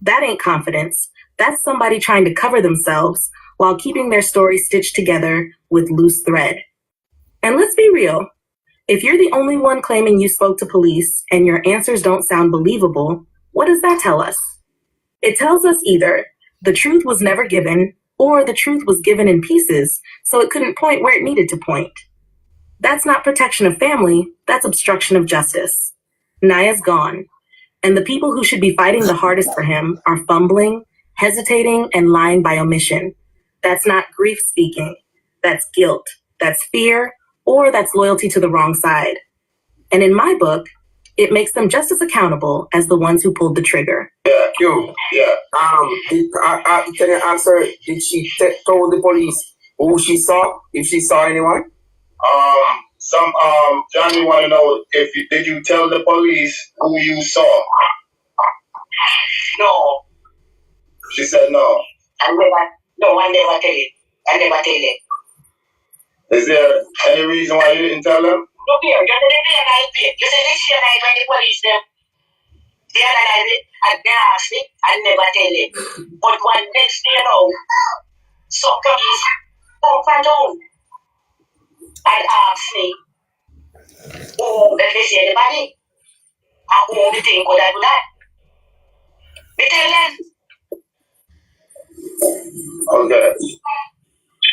That ain't confidence. That's somebody trying to cover themselves while keeping their story stitched together with loose thread. And let's be real. If you're the only one claiming you spoke to police and your answers don't sound believable, what does that tell us? It tells us either the truth was never given or the truth was given in pieces so it couldn't point where it needed to point. That's not protection of family, that's obstruction of justice. Niah's gone, and the people who should be fighting the hardest for him are fumbling, hesitating, and lying by omission. That's not grief speaking, that's guilt, that's fear, or that's loyalty to the wrong side. And in my book, it makes them just as accountable as the ones who pulled the trigger. Yeah. Can you ask her, did she told the police who she saw, if she saw anyone? Johnny want to know did you tell the police who you saw? No. She said no. I never tell it. I never tell it. Is there any reason why you didn't tell them? No, dear. You said this year night when the police them, they analyze it and they ask me, I never tell it. But one next day now, some police come from town and ask me, oh, let me see anybody. And who the thing could I do that? Me tell them. Okay.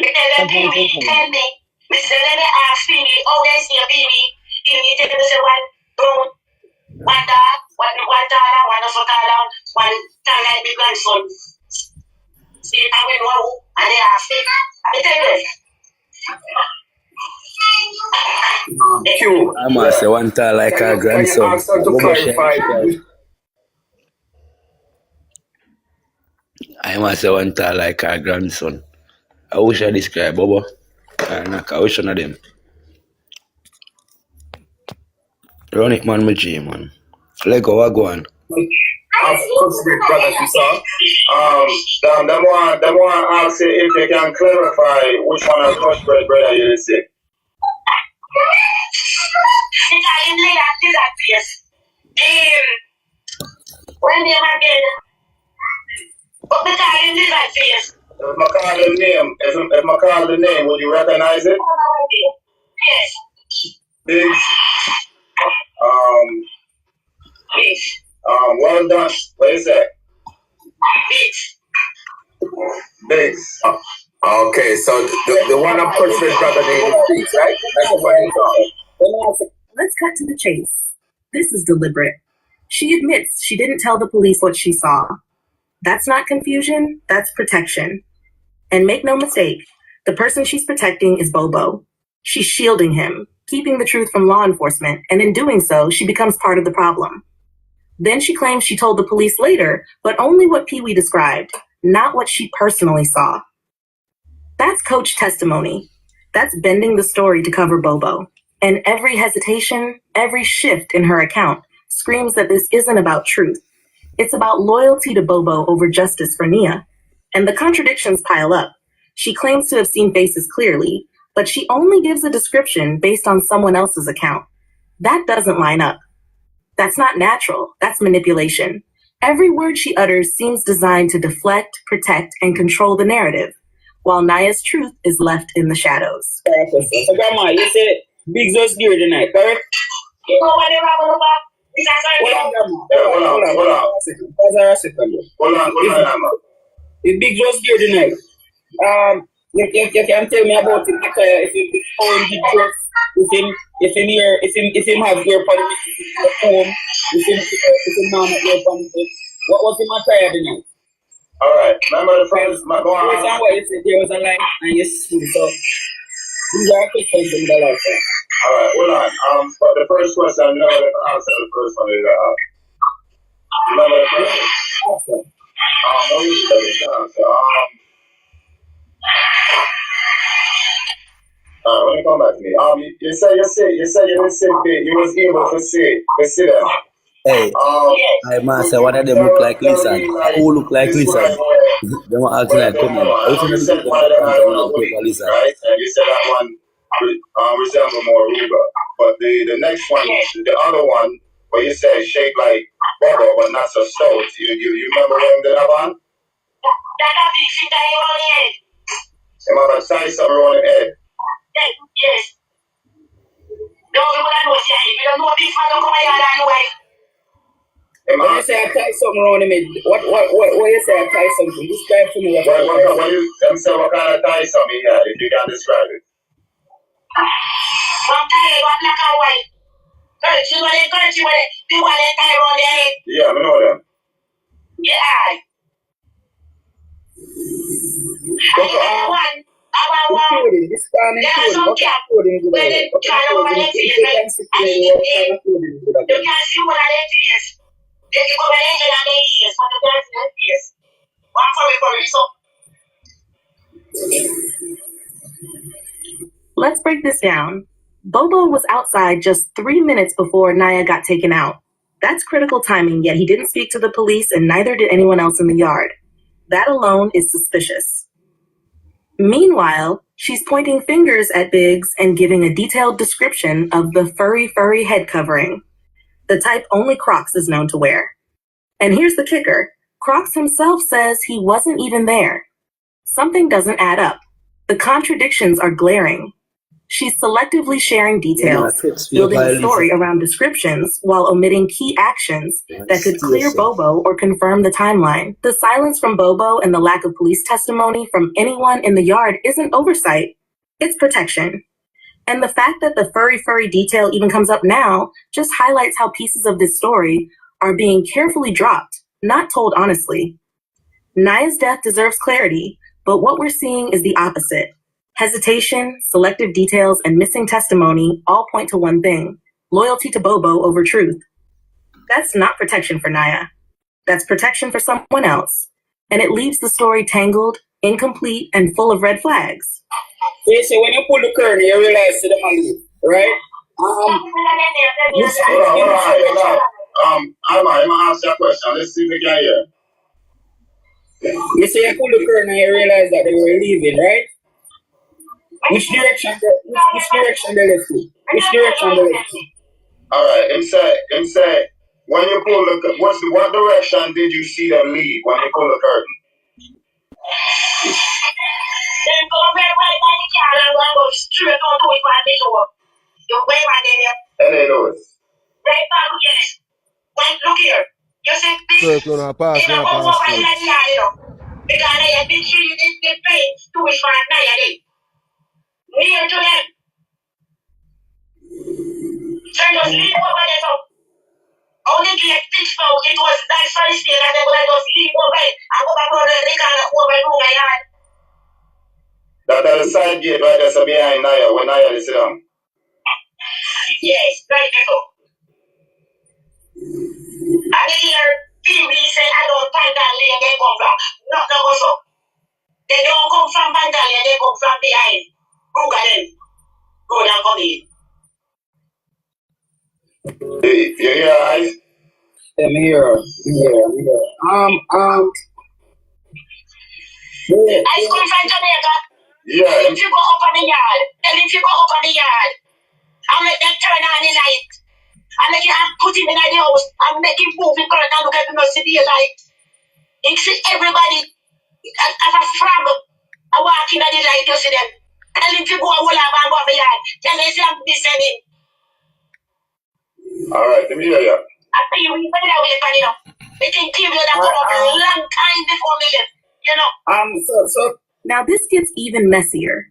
Me tell them, Pee-wee, tell me. Me say, let me ask Pee-wee, oh, they see a Pee-wee. Pee-wee tell me, say, one brown, one dark, one taller, one also taller, one tall like my grandson. See, I will know, and they ask me. Me tell them. I must say one tall like her grandson. Ask her to clarify. I must say one tall like her grandson. I wish I describe Bobo. I wish one of them. Run it, man, my G, man. Lego, what go on? Brother, she saw. Them want ask you if they can clarify which one of Crush Bread brother you see. Because in that place, when they were dead, but because in that place, If I call the name, would you recognize it? yes, Biggs. yes, Well done. What is that? yes. Biggs. Okay, so the one I'm purchasing brother name is Biggs, right? That's what you thought. Let's cut to the chase. This is deliberate. She admits she didn't tell the police what she saw. That's not confusion, that's protection. And make no mistake, the person she's protecting is Bobo. She's shielding him, keeping the truth from law enforcement, and in doing so, she becomes part of the problem. Then she claims she told the police later, but only what Pee-wee described, not what she personally saw. That's coach testimony. That's bending the story to cover Bobo. And every hesitation, every shift in her account screams that this isn't about truth. It's about loyalty to Bobo over justice for Niah. And the contradictions pile up. She claims to have seen faces clearly, but she only gives a description based on someone else's account. That doesn't line up. That's not natural. That's manipulation. Every word she utters seems designed to deflect, protect, and control the narrative, while Niah's truth is left in the shadows. So, Grandma, you said Biggs was there tonight, correct? You know what they're talking about? Hold on. If Biggs was here tonight, you can tell me about him because if you found the dress, if him have ear politics at home, if him not have ear politics, what was him attire tonight? Alright, remember the first Based on what you said, there was a line and you see, so these are questions in the life. Alright, hold on. But the first question, I never answer the first one. Remember the question? No, you didn't answer. When you come back to me, you said you didn't see it. You was able to see them. Hey, I master, one of them look like lizard. Who look like lizard? Them were asking like, come in. I wish I You never said see them one of them come had to one me of to take a Woody, lizard. right? And you said that one resemble more Ruga. But the next one, the other one, where you said shaped like bubble but not so stout. You remember when did that one? That a big thing that on the head. You remember tie something around the head? Yes. Don't you know what you don't know this man don't come here and know why. When you say I tie something around him, what you say I tie something? Describe to me what kind of tie something he had, if you can describe it. One tie, one black and white. Curtain, the one that tie around the head. Yeah, I know them. Yeah. One. This time in code, what kind of coding is it? What kind of coding is it? You can see what kind of coding is it? You can see what their face. They give up an engine and their ears, but you can't see their face. One for me, so. Let's break this down. Bobo was outside just 3 minutes before Niah got taken out. That's critical timing, yet he didn't speak to the police and neither did anyone else in the yard. That alone is suspicious. Meanwhile, she's pointing fingers at Biggs and giving a detailed description of the furry head covering, the type only Crocs is known to wear. And here's the kicker. Crocs himself says he wasn't even there. Something doesn't add up. The contradictions are glaring. She's selectively sharing details, building a story around descriptions while omitting key actions that could clear Bobo or confirm the timeline. The silence from Bobo and the lack of police testimony from anyone in the yard isn't oversight, it's protection. And the fact that the furry detail even comes up now just highlights how pieces of this story are being carefully dropped, not told honestly. Niah's death deserves clarity, but what we're seeing is the opposite. Hesitation, selective details, and missing testimony all point to one thing: loyalty to Bobo over truth. That's not protection for Niah. That's protection for someone else. And it leaves the story tangled, incomplete, and full of red flags. So you say when you pull the curtain, you realize the man leave, right? I'm gonna ask you a question. Let's see if we can hear. You say you pull the curtain and you realize that they were leaving, right? Which direction they left to? Which direction they left to? Alright, him say, when you pull the what direction did you see them leave when you pull the curtain? Then go right by the car and go straight on to it by the door. You wait right there. And they know it. Right back, yes. Wait, look here. You see this? Circle on a pass, They don't go over in the yard, you know. Because they have been treated, they pay to it for a night. Near to them. So just leave over there, so. Only get fixed out. It was that first day that they were just leave over it. I go back on the car and over to my yard. That's the side gate right there, so behind Niah, when Niah is down. Yes, right there. And then here, TV say, I don't Pandalia, they come from. Not no so. They don't come from Pandalia, they come from behind. Ruga them. Go down for me. You hear, eyes? I'm here. I come from Jamaica. Yeah. If you go up on the yard, and if you go up on the yard, I make them turn on the light. I make him put him in the house and make him move in current and look at him and see the light. You see everybody have a frog. I walk in the light, you see them. And if you go and hold up and go up the yard, tell them I'm listening. Alright, let me hear you. I pay you, put it away, you know. They can give you that come up a long time before me, you know. So Now this gets even messier.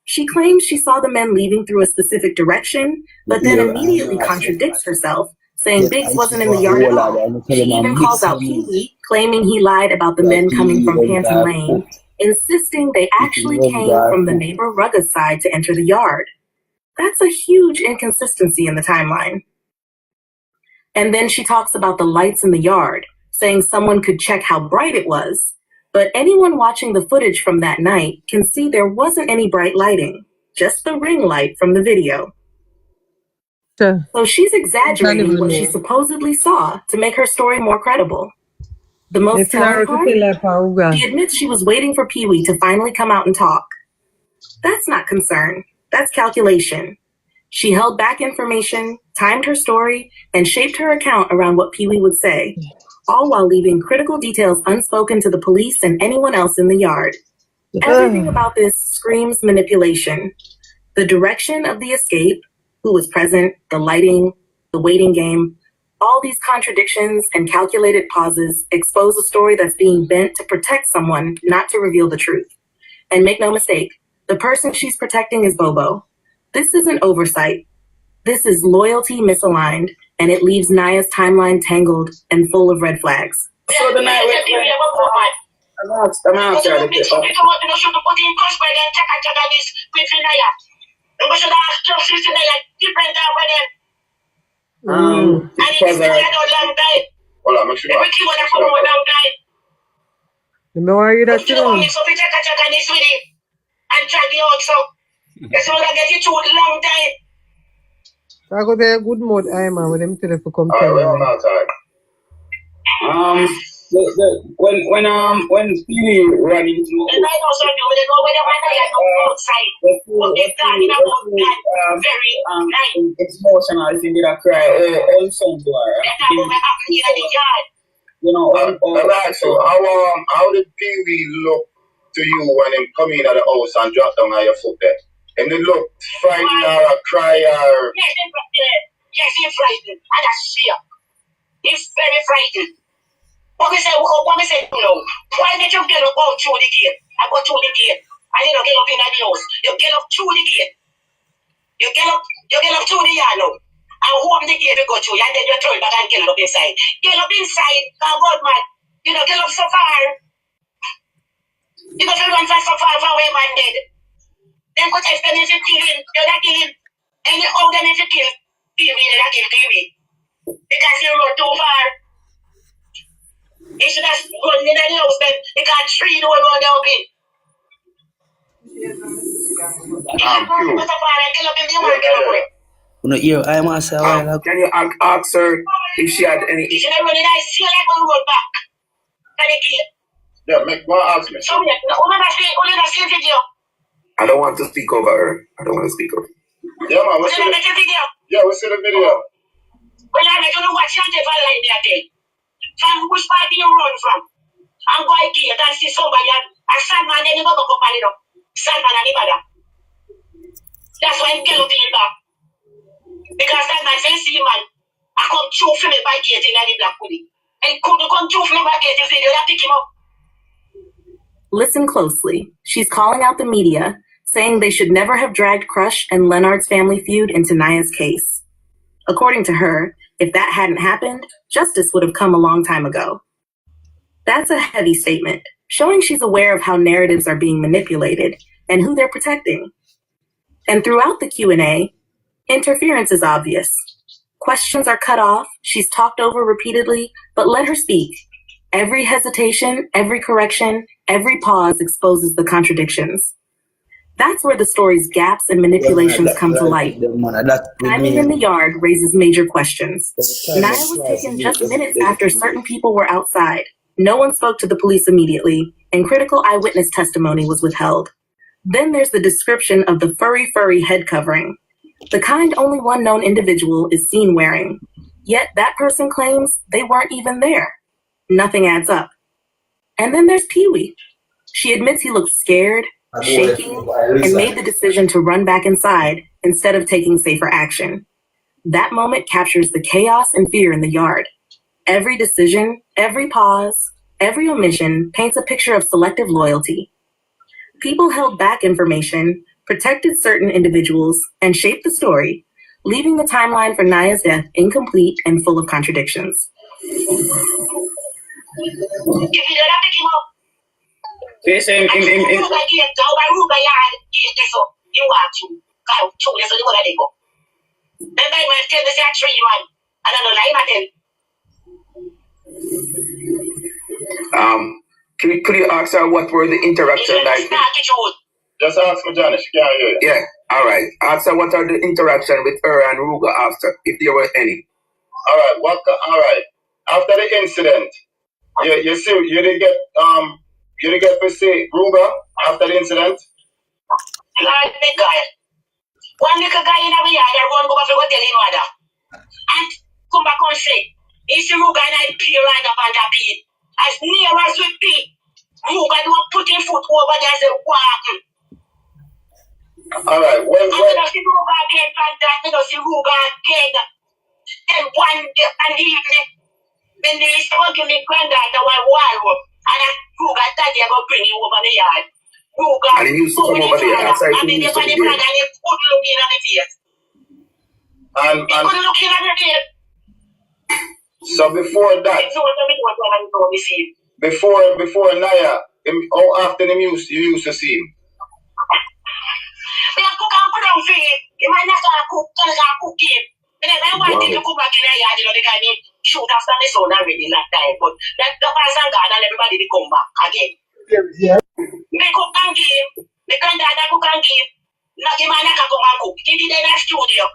She claims she saw the men leaving through a specific direction, but then immediately contradicts herself, saying Biggs wasn't in the yard at all. She even calls out Pee-wee, claiming he lied about the men coming from Panton Lane, insisting they actually came from the neighbor Rugga's side to enter the yard. That's a huge inconsistency in the timeline. And then she talks about the lights in the yard, saying someone could check how bright it was, but anyone watching the footage from that night can see there wasn't any bright lighting, just the ring light from the video. Sure. So she's exaggerating even what she know. supposedly saw to make her story more credible. The most It's not telling part, she admits she was waiting for Pee-wee to finally come out and talk. That's not concern, that's calculation. She held back information, timed her story, and shaped her account around what Pee-wee would say, all while leaving critical details unspoken to the police and anyone else in the yard. Everything about this screams manipulation. The direction of the escape, who was present, the lighting, the waiting game, all these contradictions and calculated pauses expose a story that's being bent to protect someone, not to reveal the truth. And make no mistake, the person she's protecting is Bobo. This isn't oversight. This is loyalty misaligned, and it leaves Niah's timeline tangled and full of red flags. So the night Remember why you that you know? And try the also. It's all I get you to a long time. I go there good mode, I man, with them telephone come Alright, tell we're on me. outside. When Pee-wee ran into And I know something with it over there when I go outside. They started about that very night. it's emotional, I think that cry all song to her. That's not what happened in the yard. You know, So how did Pee-wee look to you when him come in at the house and drop down on your foot there? And it looked frightened or cry or... Yes, he's frightened. And that's fear. He's very frightened. What me say no? Why did you get up out through the gate? I go through the gate. I didn't get up in the house. You get up through the gate. You get up through the yard now. And open the gate to go through, and then you turn back and get up inside. Get up inside, come on, man. You know, get up so far. You know, if you run so far from where man dead. Then what if if you kill him, you're not killing. And you owe them if you kill Pee-wee, you're not kill Pee-wee. Because you run too far. You should have run in the house, then you can't treat the one on the open. You know, here, I must say, can you ask her if she had any... You should have run in, I feel like when we run back. Can you get? Yeah, make one ask me. So, only the same video. I don't want to speak over her. Yeah, man, we see the video. Yeah, we see the video. Well, I don't know what you're doing like that day. From which part you run from? I'm going to get and see somebody and Sandman, then you go up and it up. Sandman and Ibada. That's why I'm getting to back. Because Sandman says, see, man, I come through for me by gate in the black hoodie. And couldn't come through for me by gate, you say, they'll pick him up. Listen closely. She's calling out the media, saying they should never have dragged Crush and Leonard's family feud into Niah's case. According to her, if that hadn't happened, justice would have come a long time ago. That's a heavy statement, showing she's aware of how narratives are being manipulated and who they're protecting. And throughout the Q&A, interference is obvious. Questions are cut off, she's talked over repeatedly, but let her speak. Every hesitation, every correction, every pause exposes the contradictions. That's where the story's gaps and manipulations come to light. Timing in the yard raises major questions. Niah was taken just minutes after certain people were outside. No one spoke to the police immediately, and critical eyewitness testimony was withheld. Then there's the description of the furry head covering, the kind only one known individual is seen wearing. Yet that person claims they weren't even there. Nothing adds up. And then there's Pee-wee. She admits he looked scared, shaking, and made the decision to run back inside instead of taking safer action. That moment captures the chaos and fear in the yard. Every decision, every pause, every omission paints a picture of selective loyalty. People held back information, protected certain individuals, and shaped the story, leaving the timeline for Niah's death incomplete and full of contradictions. Could you ask her what were the interaction like? Just ask me, Johnny. She can't hear you. Yeah, all right. Ask her what are the interaction with her and Ruga after, if there were any. All right. All right. After the incident, you see, you didn't get to see Ruga after the incident. Lord, big guy. One little guy in our yard, I run go back to go tell him mother. And come back and say, it's Ruga and I pee right up on that pee. As near as we pee, Ruga do put his foot over there and say, what? All right. When I don't see Ruga again from that, I don't see Ruga again. Then one day and evening, when they spoke to me granddaughter while wall and I Ruga daddy I go bring him over the yard. Ruga, and he used to come over there. Outside I mean, the funny brother, and he couldn't look in at the face. And He couldn't look in at the face. So before that, before niah, how often you used to see him? Me a cook and put on for him. He might not cook, cook him. And then I wanted to come back in the yard, they can shoot after the son already that time. But that the person gone and everybody they come back again. Me cook and give. Me granddad cook and give. Not the man that can come and cook. He did in a studio.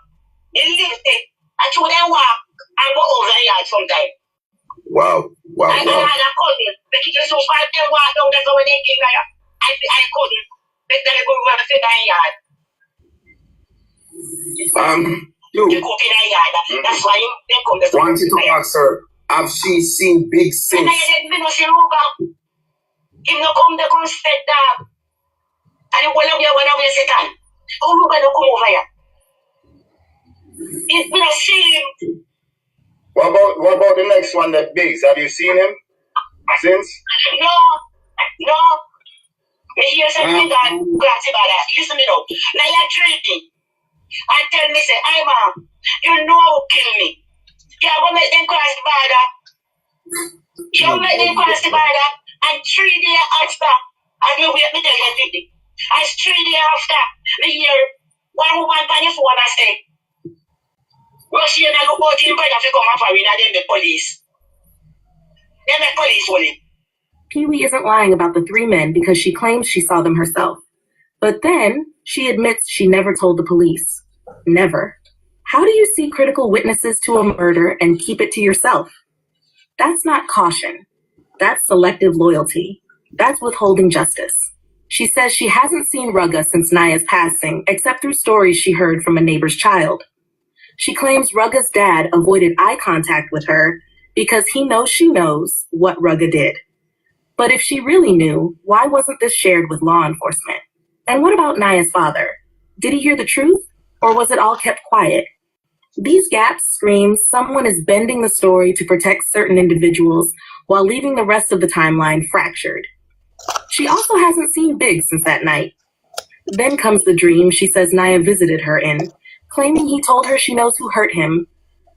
He lived it. I told them walk and go over the yard sometime. Wow. I couldn't. But it was so far them walk down there when they came there. I couldn't. But then I go over the yard. You cook in a yard. That's why they come to wanted to ask her, have she seen big since? And I didn't see Ruga. Him no come the step down. And he went up here Satan. Oh, Ruga no come over here. It's been a shame. What about the next one, that Biggs? Have you seen him since? No. Me hear something that grassy about that. Listen me now. Now you're drinking. And tell me, say, hey man, you know who kill me. You're going to make them cross the border. You make them cross the border. And 3 days after, and you wait me tell you 50. And 3 days after, me hear one woman on your phone and say, Russia and I look out in brother if you come and find and then the police. They make police for him. Pee-wee isn't lying about the 3 men because she claims she saw them herself. But then she admits she never told the police. Never. How do you see critical witnesses to a murder and keep it to yourself? That's not caution. That's selective loyalty. That's withholding justice. She says she hasn't seen Rugga since Niah's passing, except through stories she heard from a neighbor's child. She claims Rugga's dad avoided eye contact with her because he knows she knows what Rugga did. But if she really knew, why wasn't this shared with law enforcement? And what about Niah's father? Did he hear the truth, or was it all kept quiet? These gaps scream someone is bending the story to protect certain individuals while leaving the rest of the timeline fractured. She also hasn't seen Biggs since that night. Then comes the dream she says Niah visited her in, claiming he told her she knows who hurt him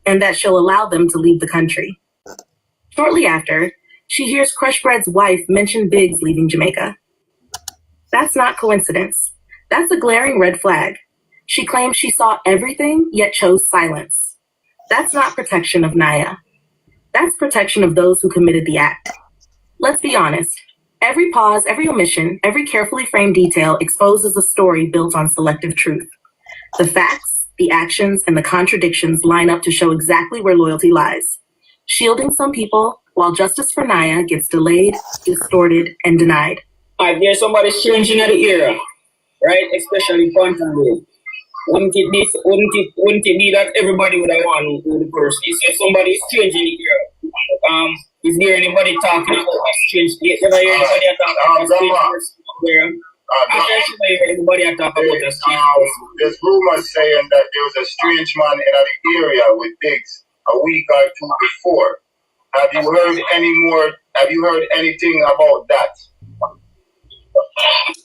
and that she'll allow them to leave the country. Shortly after, she hears Crushbread's wife mention Biggs leaving Jamaica. That's not coincidence. That's a glaring red flag. She claims she saw everything, yet chose silence. That's not protection of Niah. That's protection of those who committed the act. Let's be honest. Every pause, every omission, every carefully framed detail exposes a story built on selective truth. The facts, the actions, and the contradictions line up to show exactly where loyalty lies. Shielding some people, while justice for Niah gets delayed, distorted, and denied. There's somebody strange in the era, right? Especially Ponton. Wouldn't it be that everybody would have known who the person is? If somebody is strange in the era, is there anybody talking about a strange? Ever hear anybody talk about a strange person there? Anybody talk about a strange person? There's rumors saying that there was a strange man in the area with Biggs a week or 2 before. Have you heard any more? Have you heard anything about that?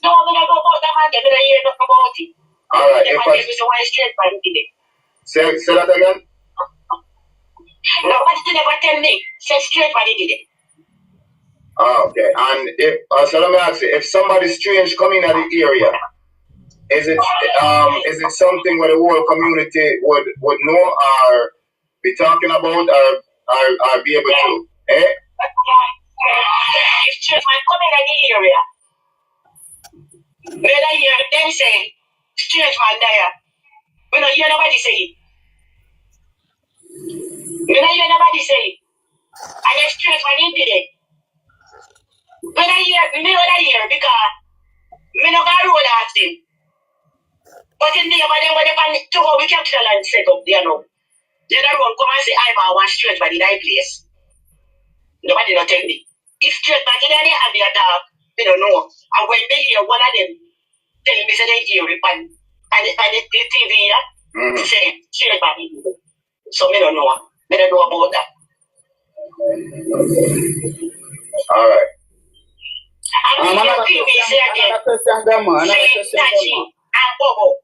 No, I don't know about that man. I don't hear nothing about it. All right. Say that again. Nobody never tell me. Say straight what he did it. Okay. And if so, let me ask you: if somebody strange come in at the area, is it something where the whole community would know or be talking about or be able to? Eh? If straight man come in the area, when I hear them say, straight man there, when I hear nobody say it. When I hear nobody say it, and then straight man into it. When I hear, because me no got road asking. But in the end, when they can to how we capital and set up there now. Then I run come and say, I'm one straight man in that place. Nobody don't tell me. If straight man in there and they attack, they don't know. And when they hear one of them tell me say they hear it and the TV say straight man in there. So me don't know. Me don't know about that. Alright. And the TV say again, say Tachi and Bobo.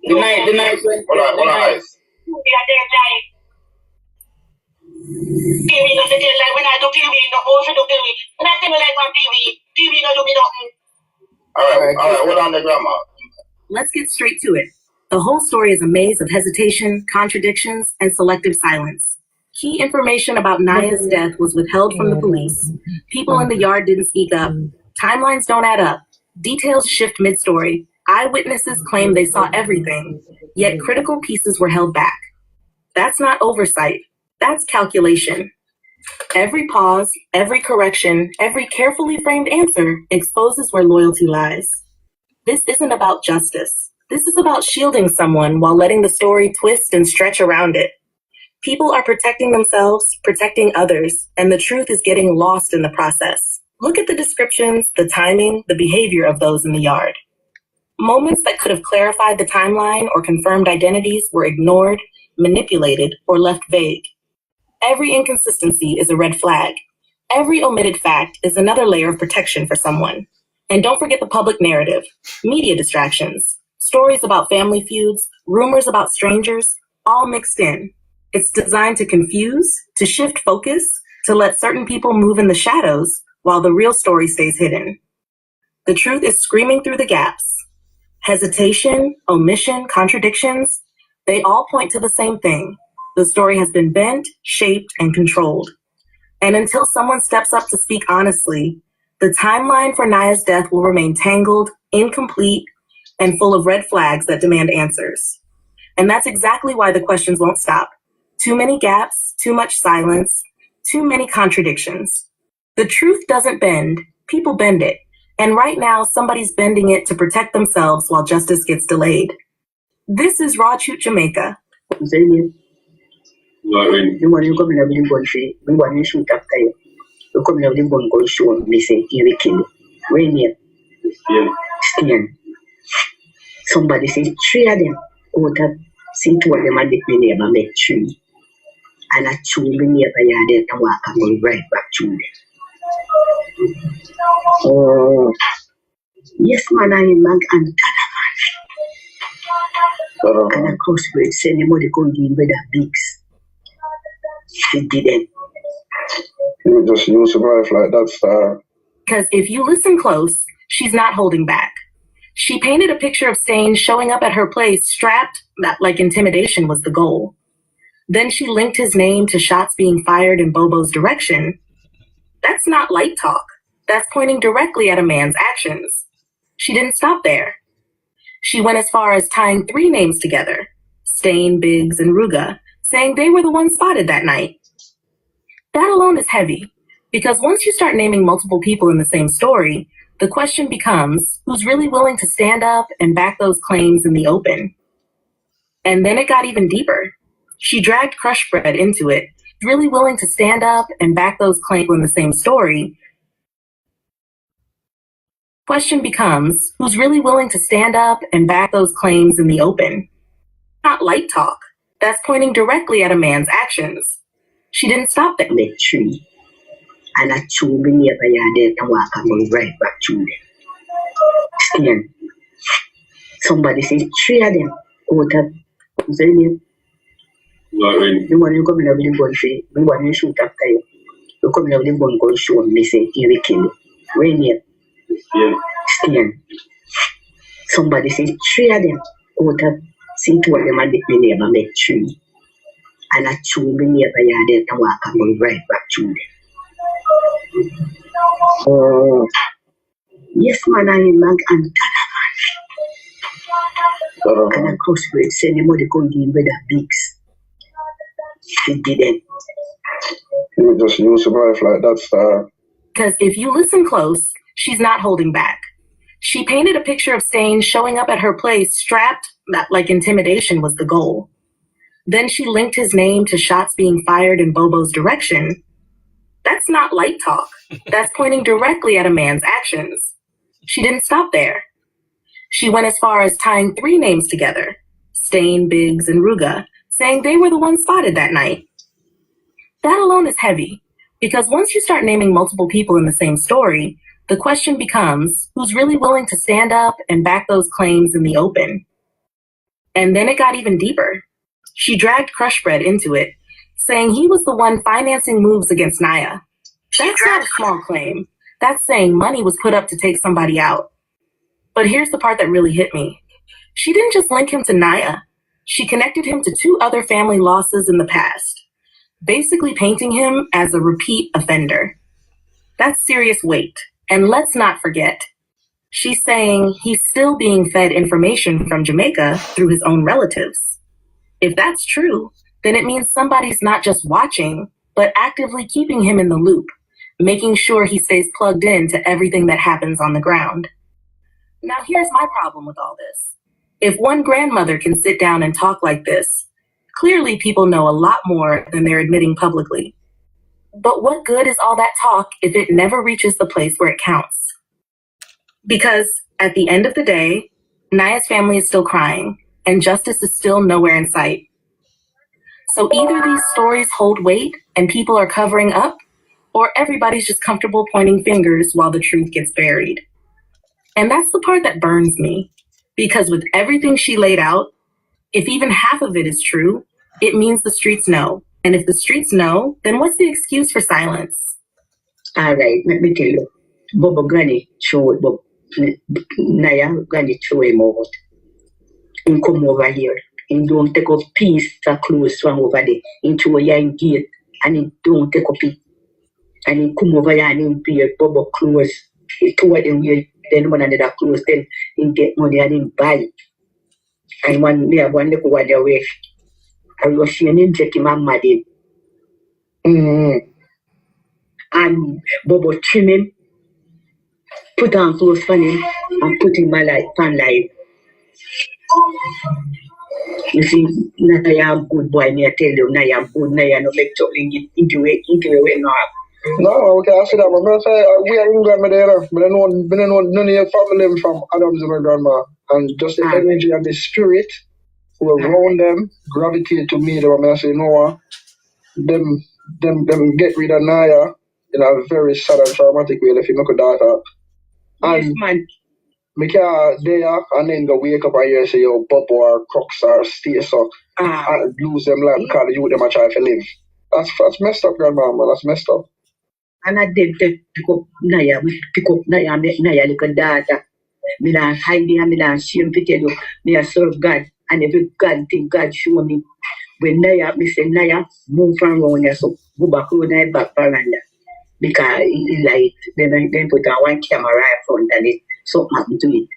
The night when Hold on. We are there like TV no tell like when I do TV, no also do TV. When I tell me like on TV no do me nothing. Alright, hold on the grandma. Let's get straight to it. The whole story is a maze of hesitation, contradictions, and selective silence. Key information about Niah's death was withheld from the police. People in the yard didn't speak up. Timelines don't add up. Details shift mid-story. Eyewitnesses claim they saw everything, yet critical pieces were held back. That's not oversight. That's calculation. Every pause, every correction, every carefully framed answer exposes where loyalty lies. This isn't about justice. This is about shielding someone while letting the story twist and stretch around it. People are protecting themselves, protecting others, and the truth is getting lost in the process. Look at the descriptions, the timing, the behavior of those in the yard. Moments that could have clarified the timeline or confirmed identities were ignored, manipulated, or left vague. Every inconsistency is a red flag. Every omitted fact is another layer of protection for someone. And don't forget the public narrative, media distractions, stories about family feuds, rumors about strangers, all mixed in. It's designed to confuse, to shift focus, to let certain people move in the shadows while the real story stays hidden. The truth is screaming through the gaps. Hesitation, omission, contradictions, they all point to the same thing. The story has been bent, shaped, and controlled. And until someone steps up to speak honestly, the timeline for Niah's death will remain tangled, incomplete, and full of red flags that demand answers. And that's exactly why the questions won't stop. Too many gaps, too much silence, too many contradictions. The truth doesn't bend, people bend it. And right now, somebody's bending it to protect themselves while justice gets delayed. This is Raw Shoot Jamaica. You want to come in with the gun free, we want to shoot after you. You come in with the gun show me say you will kill me. When you stand. Somebody say 3 of them out of see 2 of them and let me neighbor make 3. And I chew me neighbor there and walk and go right back to them. Oh yes man, I am man and and of course we send anybody come in with a bigs. She didn't. You just use a life like that, star. Because if you listen close, she's not holding back. She painted a picture of Stain showing up at her place strapped, like intimidation was the goal. Then she linked his name to shots being fired in Bobo's direction. That's not light talk. That's pointing directly at a man's actions. She didn't stop there. She went as far as tying 3 names together, Stain, Biggs, and Ruga, saying they were the ones spotted that night. That alone is heavy, because once you start naming multiple people in the same story, the question becomes, who's really willing to stand up and back those claims in the open? And then it got even deeper. She dragged Crush Bread into it, really willing to stand up and back those claims in the same story. Question becomes, who's really willing to stand up and back those claims in the open? Not light talk. That's pointing directly at a man's actions. She didn't stop there. Make 3. And I chew me neighbor there and walk and go right back to them. Stand. Somebody say 3 of them out of what's their name? You want to come in with the gun free, we want to shoot after you. You come in with the gun show me say you will kill me. When you stand. Somebody say 3 of them out of see 2 of them and let me neighbor make 3. And I chew me neighbor there and walk and go right back to them. Yes, man, I'm mag and a crossbreed send the money come give with the bigs. He didn't. You just use your life like that, star. Because if you listen close, she's not holding back. She painted a picture of Stain showing up at her place strapped, like intimidation was the goal. Then she linked his name to shots being fired in Bobo's direction. That's not light talk. That's pointing directly at a man's actions. She didn't stop there. She went as far as tying 3 names together, Stain, Biggs, and Ruga, saying they were the ones spotted that night. That alone is heavy, because once you start naming multiple people in the same story, the question becomes who's really willing to stand up and back those claims in the open. And then it got even deeper. She dragged Crushbread into it, saying he was the one financing moves against Niah. That's not a small claim. That's saying money was put up to take somebody out. But here's the part that really hit me. She didn't just link him to Niah. She connected him to 2 other family losses in the past, basically painting him as a repeat offender. That's serious weight. And let's not forget, she's saying he's still being fed information from Jamaica through his own relatives. If that's true, then it means somebody's not just watching, but actively keeping him in the loop, making sure he stays plugged in to everything that happens on the ground. Now here's my problem with all this. If one grandmother can sit down and talk like this, clearly people know a lot more than they're admitting publicly. But what good is all that talk if it never reaches the place where it counts? Because at the end of the day, Niah's family is still crying, and justice is still nowhere in sight. So either these stories hold weight and people are covering up, or everybody's just comfortable pointing fingers while the truth gets buried. And that's the part that burns me, because with everything she laid out, if even half of it is true, it means the streets know. And if the streets know, then what's the excuse for silence? All right, let me tell you. Bobo Granny showed Bob Niah Granny throw him out. He come over here. He don't take up piece of clothes from over there. He throw you in gate and he don't take up it. And he come over here and he wear Bobo clothes. He throw them wear then one another clothes, then he get money and he buy it. And one day one look over their way. I was seeing him take him and mad him. And Bobo trim him, put on clothes for him, and put him on life. You see, Niah a good boy, me I tell you, Niah good, Niah no make trouble into it now. No, we can't see that, but I say, we are in grandma there. But I know none of your family from Adams and my grandma. And just the energy and the spirit who around them gravitate to me. Them, I say, no, them get rid of Niah in a very sad and traumatic way if you make a daughter. And Yes, man. me can't there and then go wake up and hear say, yo, Bobo or Crooks or stay so and lose them life because the youth them are trying to live. That's messed up, grandma, man. That's messed up. And I did pick up Niah, Niah little daughter. Me not hide there, me not shame to tell you, me I serve God. And every God thing God show me. When Niah, me say Niah, move from around here, so go back on the back veranda. Because it's like, then put on one camera right front and it, something happened to it.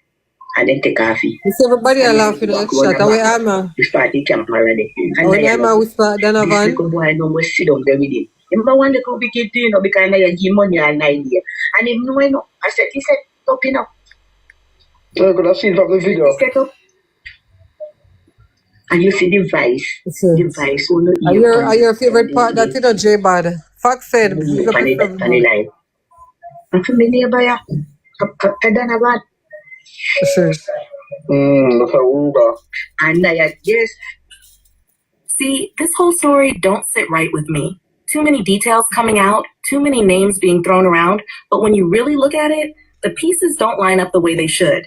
And then take off it. It's everybody are laughing at shot. Away Emma. You start the camera ready. And Away Emma whisper Donovan. this little boy no more sit down there with him. Remember one little big kid, you know, because Niah give money and idea. And him know, you know, he said, up, you know. So you could have seen from the video. He set up. And you see the vice. The vice. Are your favorite part that you know, J Bad? Fox said, funny life. I'm familiar by ya. I don't know what. Sure. That's a Ruga. And yes. See, this whole story don't sit right with me. Too many details coming out, too many names being thrown around, but when you really look at it, the pieces don't line up the way they should.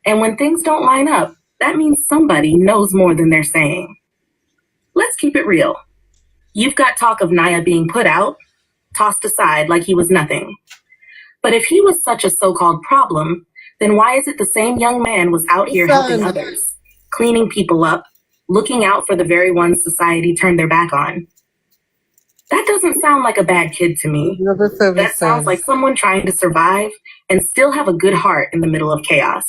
And when things don't line up, that means somebody knows more than they're saying. Let's keep it real. You've got talk of Niah being put out, tossed aside like he was nothing. But if he was such a so-called problem, then why is it the same young man was out here helping others, cleaning people up, looking out for the very ones society turned their back on? That doesn't sound like a bad kid to me. That sounds like someone trying to survive and still have a good heart in the middle of chaos.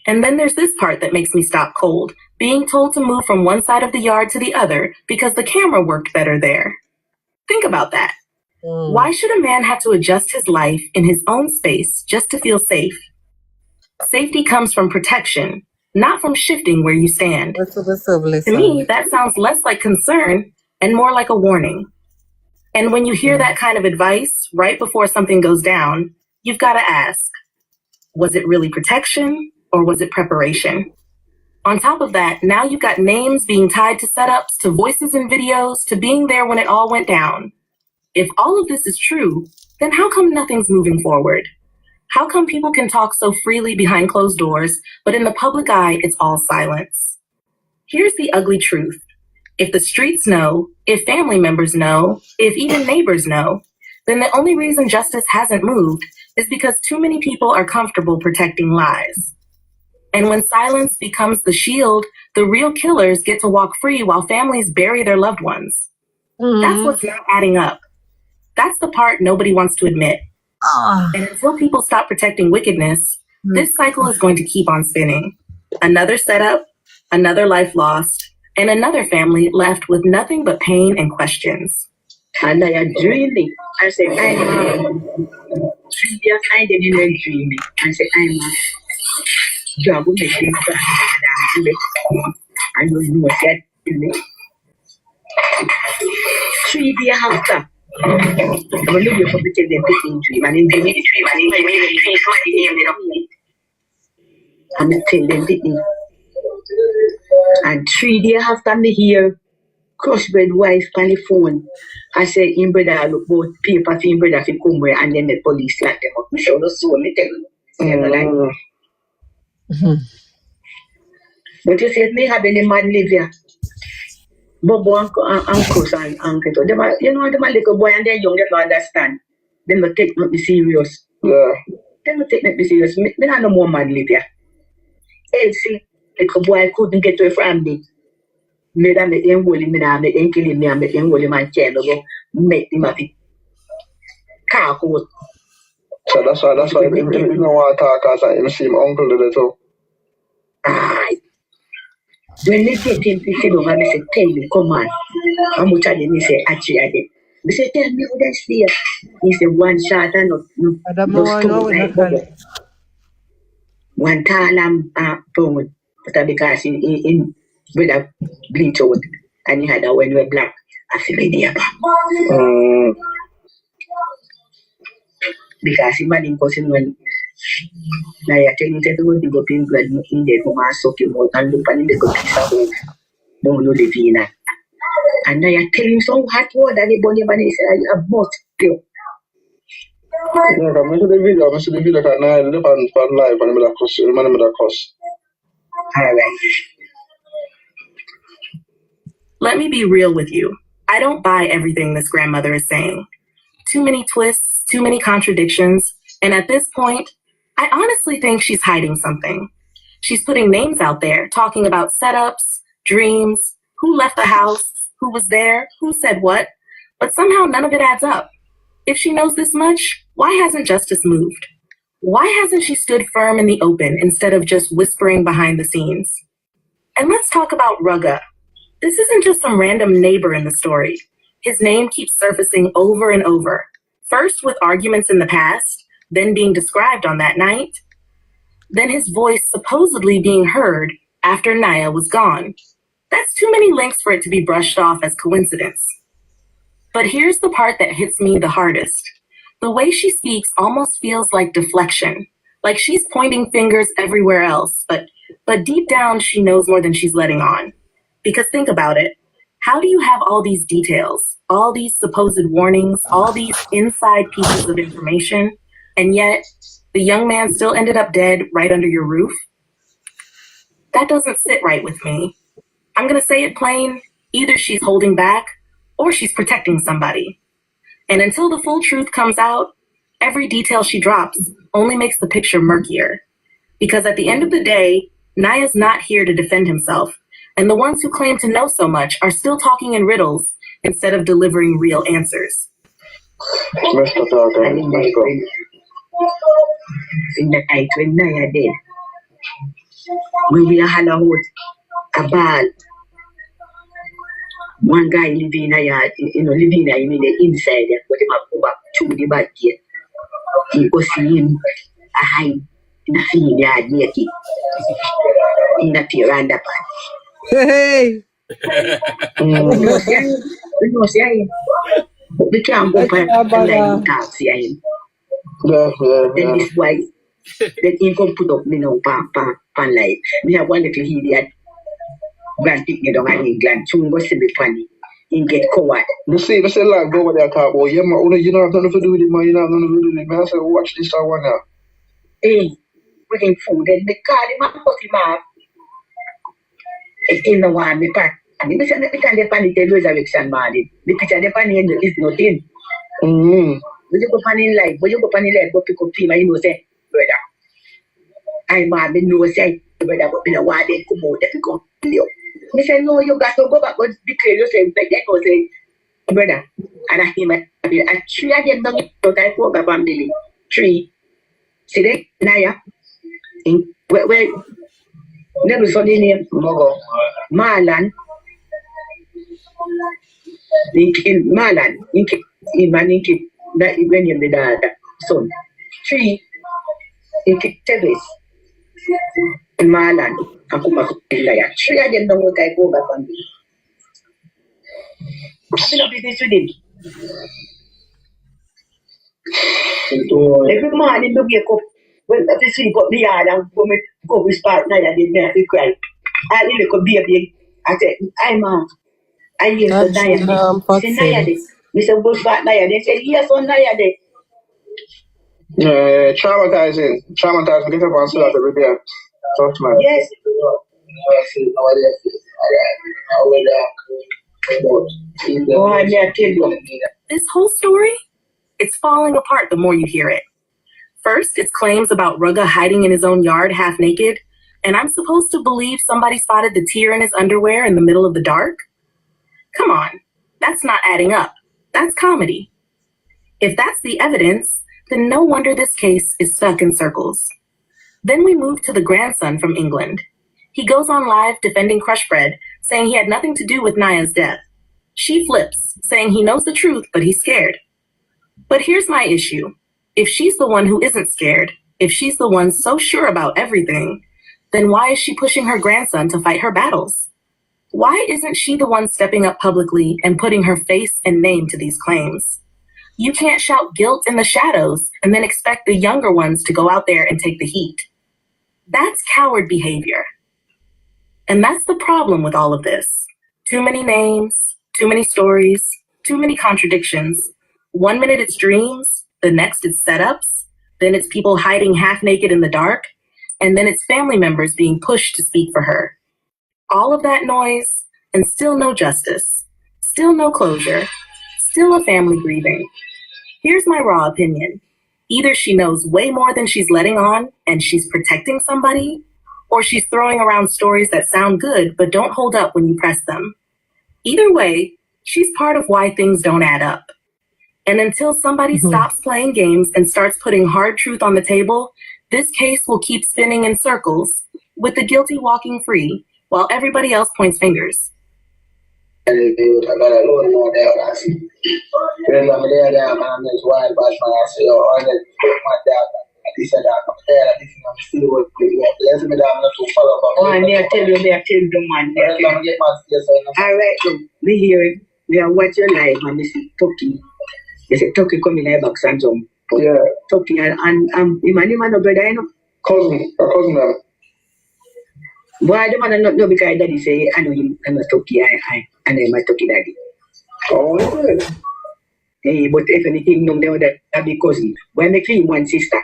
And then there's this part that makes me stop cold, being told to move from one side of the yard to the other because the camera worked better there. Think about that. Why should a man have to adjust his life in his own space just to feel safe? Safety comes from protection, not from shifting where you stand. To me, that sounds less like concern and more like a warning. And when you hear that kind of advice right before something goes down, you've got to ask, was it really protection or was it preparation? On top of that, now you've got names being tied to setups, to voices in videos, to being there when it all went down. If all of this is true, then how come nothing's moving forward? How come people can talk so freely behind closed doors, but in the public eye, it's all silence? Here's the ugly truth. If the streets know, if family members know, if even neighbors know, then the only reason justice hasn't moved is because too many people are comfortable protecting lies. And when silence becomes the shield, the real killers get to walk free while families bury their loved ones. That's what's not adding up. That's the part nobody wants to admit. And until people stop protecting wickedness, this cycle is going to keep on spinning. Another setup, another life lost, and another family left with nothing but pain and questions. And I am dreaming. I said, I'm finding in a dreaming. I said, I'm a job with me. I don't know that. 3 days after. I'm looking for the children picking tree. Man, in the tree, man, in the tree, so I named it up. I'm telling them picking. And 3 days after me here, crossbred wife on the phone. I said, in brother, look both paper for him brother for come where, and then the police lock them up. Me show the soul, me tell you. But you said me having a mad live here. Bobo and Chris and Uncle. Them are, you know, them are little boy and they're young, they don't understand. Them don't take me serious. Yeah. Them don't take me serious. Me not no more mad live here. Elsie, little boy couldn't get away from me. Me da make them hold him, me da make them kill him, me and make them hold him and chair me go make him have it. Car coat. So that's why you don't want to talk as I see my uncle did it too. Aye. When they get him to sit over, I say, tell me, come on. How much are they? Me say, actually, again. Me say, tell me what I see. He say, one shot and no stone like bubble. One tall and brown. But because in with a bleach out, and he had that when we were black. I feel like they because he man in person when niah tell him to go to go pin blood in there come and suck him out and look and they go piece of hope. Don't know the vina. And niah tell him some hot water they burn him and he said, I must go. Yeah, come into the video because now I live on live and I'm going to cuss. Alright. Let me be real with you. I don't buy everything this grandmother is saying. Too many twists, too many contradictions, and at this point, I honestly think she's hiding something. She's putting names out there, talking about setups, dreams, who left the house, who was there, who said what, but somehow none of it adds up. If she knows this much, why hasn't justice moved? Why hasn't she stood firm in the open instead of just whispering behind the scenes? And let's talk about Rugga. This isn't just some random neighbor in the story. His name keeps surfacing over and over, first with arguments in the past, then being described on that night, then his voice supposedly being heard after Niah was gone. That's too many links for it to be brushed off as coincidence. But here's the part that hits me the hardest. The way she speaks almost feels like deflection, like she's pointing fingers everywhere else, but deep down she knows more than she's letting on. Because think about it. How do you have all these details, all these supposed warnings, all these inside pieces of information, and yet the young man still ended up dead right under your roof? That doesn't sit right with me. I'm going to say it plain. Either she's holding back or she's protecting somebody. And until the full truth comes out, every detail she drops only makes the picture murkier. Because at the end of the day, Niah's not here to defend himself. And the ones who claim to know so much are still talking in riddles instead of delivering real answers. And in the night when niah dead, when we are holler out a ball, one guy living in a yard, living in the inside, but him go back to the back gate. He go see him a hide in the field yard naked. In the pier and the pan. Hey! We know see him. But we can't go for the line talk see him. Then this boy, then he come put up me now pan light. Me have one little idiot grand pick me down in England. Soon go see me funny. He get coward. You see like go over there talk about yeah, man, you don't have nothing to do with it, man. You don't have nothing to do with it, man. I said, watch this one now. Hey, with him food, then me call him and put him off. In the one me pack. And me say me can depend the resurrection man. The picture depend is nothing. But you go pan in life, go pick up him and you know say, brother. I'm mad, me know say, brother, but me no want them come out, they come you. Me say, no, you got to go back, but declare yourself, like they go say, brother, and I him, I 3 of them don't I go back family. 3. See that, niah? Where, never saw the name, Marlon. Marlon, that when you did that son. 3, Tevis, Marlon, and come back to niah. 3 of them don't want I go back family. I've been up business with him. Every morning we wake up, when I sleep up the yard and go with part niah, they make me cry. I really could be a big. I said, I'm I hear the niah. I said, niah day. We said, go back niah. They said, yes, on niah day. Traumatizing. Get up and start every day. Tough man. Yes. This whole story, it's falling apart the more you hear it. First, it's claims about Rugga hiding in his own yard half naked, and I'm supposed to believe somebody spotted the tear in his underwear in the middle of the dark? Come on, that's not adding up. That's comedy. If that's the evidence, then no wonder this case is stuck in circles. Then we move to the grandson from England. He goes on live defending Crush Bread, saying he had nothing to do with Niah's death. She flips, saying he knows the truth, but he's scared. But here's my issue. If she's the one who isn't scared, if she's the one so sure about everything, then why is she pushing her grandson to fight her battles? Why isn't she the one stepping up publicly and putting her face and name to these claims? You can't shout guilt in the shadows and then expect the younger ones to go out there and take the heat. That's coward behavior. And that's the problem with all of this. Too many names, too many stories, too many contradictions. 1 minute it's dreams, the next it's setups, then it's people hiding half naked in the dark, and then it's family members being pushed to speak for her. All of that noise, and still no justice, still no closure, still a family grieving. Here's my raw opinion. Either she knows way more than she's letting on, and she's protecting somebody, or she's throwing around stories that sound good but don't hold up when you press them. Either way, she's part of why things don't add up. And until somebody stops playing games and starts putting hard truth on the table, this case will keep spinning in circles, with the guilty walking free, while everybody else points fingers. We hear it. We are watching live and this is talking. There's a turkey coming in box and jump. Yeah. Turkey and the man no brother, you know. Cousin now. Boy, the man not know because daddy say I know him I'm a turkey I know my turkey daddy. Oh yeah. Hey, but if anything no that be cousin. Why make him one sister?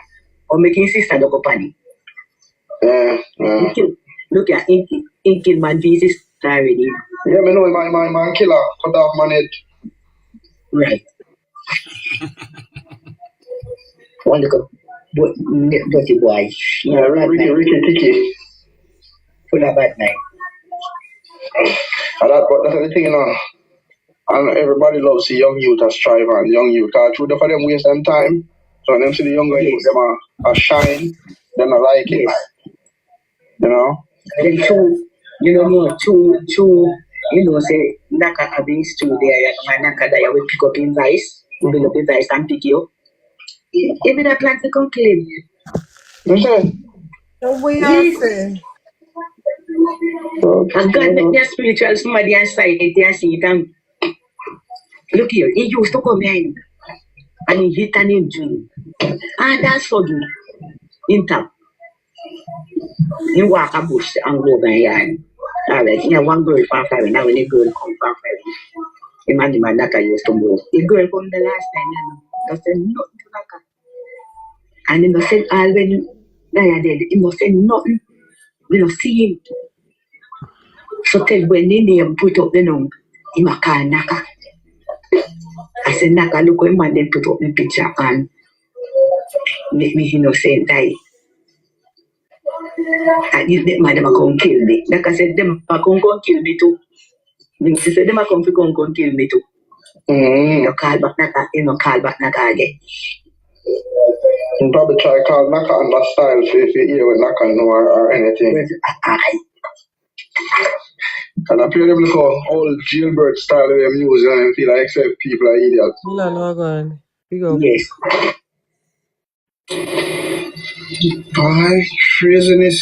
Or make his sister go panic. Look at Inkin man Jesus already. Yeah, me know my man killer cut off man head. Right. One look dirty boy. Yeah, Ricky Tiki. Full of bad night. That's the thing, you know. And everybody loves the young youth to strive and young youth. Because through the for them waste them time. So when them see the younger youth, them are shine, them are like it. You know? Then say Naka abuse too there, my Naka that will pick up in vice, will up in vice and pick you. Even that plan to come kill him. Okay. So what you say? And God make their spiritual somebody inside it, they see it and look here, he used to come in and he hit an injury. And that's for you. In top. You walk a bush and go by yard. Alright, you have one girl from Florida. Now when a girl come from Florida, the man Naka used to go. The girl come the last time, they said nothing to Naka. And he no said all when Niah dead, he no said nothing. We no see him. So tell when the name put up the number, he ma call Naka. I said Naka, look when man then put up the picture and make me innocent die. And if that man them a come kill me. Naka said them a come kill me too. She said them a come kill me too. You call back Naka, you know call back Naka again. You probably try to call Naka on that style if you hear what Naka know or anything. And I play them like old jailbird style of music and feel like except people are idiots. No, go on. Go. Yes. Boy, craziness.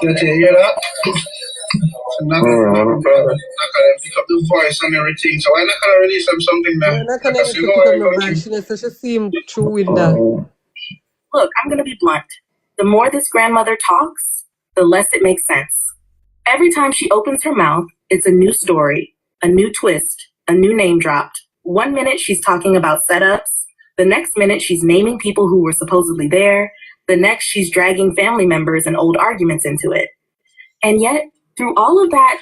Did you hear that? So Naka pick up the voice and everything. So why not gonna release them something now? Yeah, not gonna pick up no bag. She see him through window. Look, I'm going to be blunt. The more this grandmother talks, the less it makes sense. Every time she opens her mouth, it's a new story, a new twist, a new name dropped. 1 minute she's talking about setups. The next minute she's naming people who were supposedly there. The next she's dragging family members and old arguments into it. And yet, through all of that,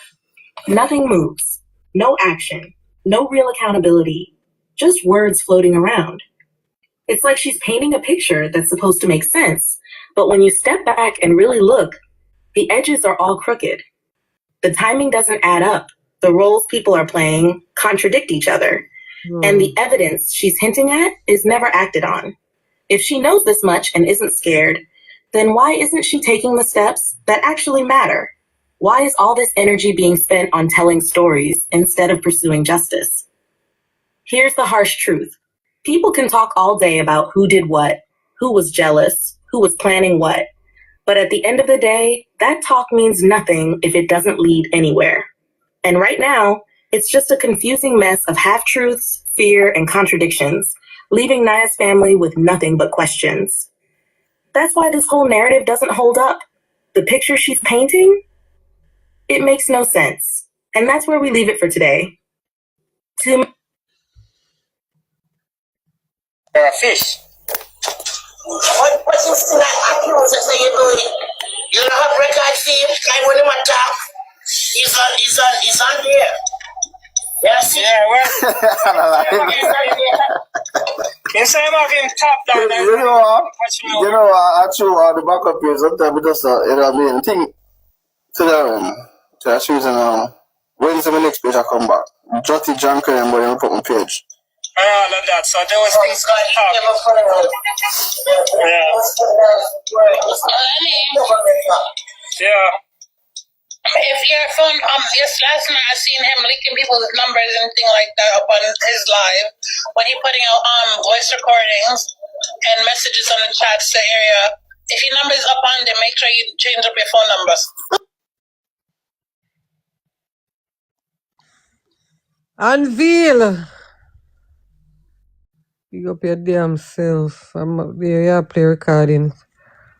nothing moves. No action. No real accountability. Just words floating around. It's like she's painting a picture that's supposed to make sense, but when you step back and really look, the edges are all crooked. The timing doesn't add up. The roles people are playing contradict each other. And the evidence she's hinting at is never acted on. If she knows this much and isn't scared, then why isn't she taking the steps that actually matter? Why is all this energy being spent on telling stories instead of pursuing justice? Here's the harsh truth. People can talk all day about who did what, who was jealous, who was planning what. But at the end of the day, that talk means nothing if it doesn't lead anywhere. And right now, it's just a confusing mess of half-truths, fear, and contradictions, leaving Niah's family with nothing but questions. That's why this whole narrative doesn't hold up. The picture she's painting, it makes no sense. And that's where we leave it for today. You're a fish. What you still accused us you doing? You don't have record fee, like when him attack. He's on there. Yes. Yeah, well. You say I'm having top down there. You know what? Actually, the backup is sometimes it just, you know what I mean? Think to the choosing, when's the next page I come back? Jotty Junker and boy, put on page. All of that, so there was things going to happen. Yeah. If your phone, just last night I seen him leaking people's numbers and things like that up on his live when he putting out voice recordings and messages on the chat to the area. If your number is up on there, make sure you change up your phone numbers. Unveil. Pick up your damn self. I'm there, you play recording.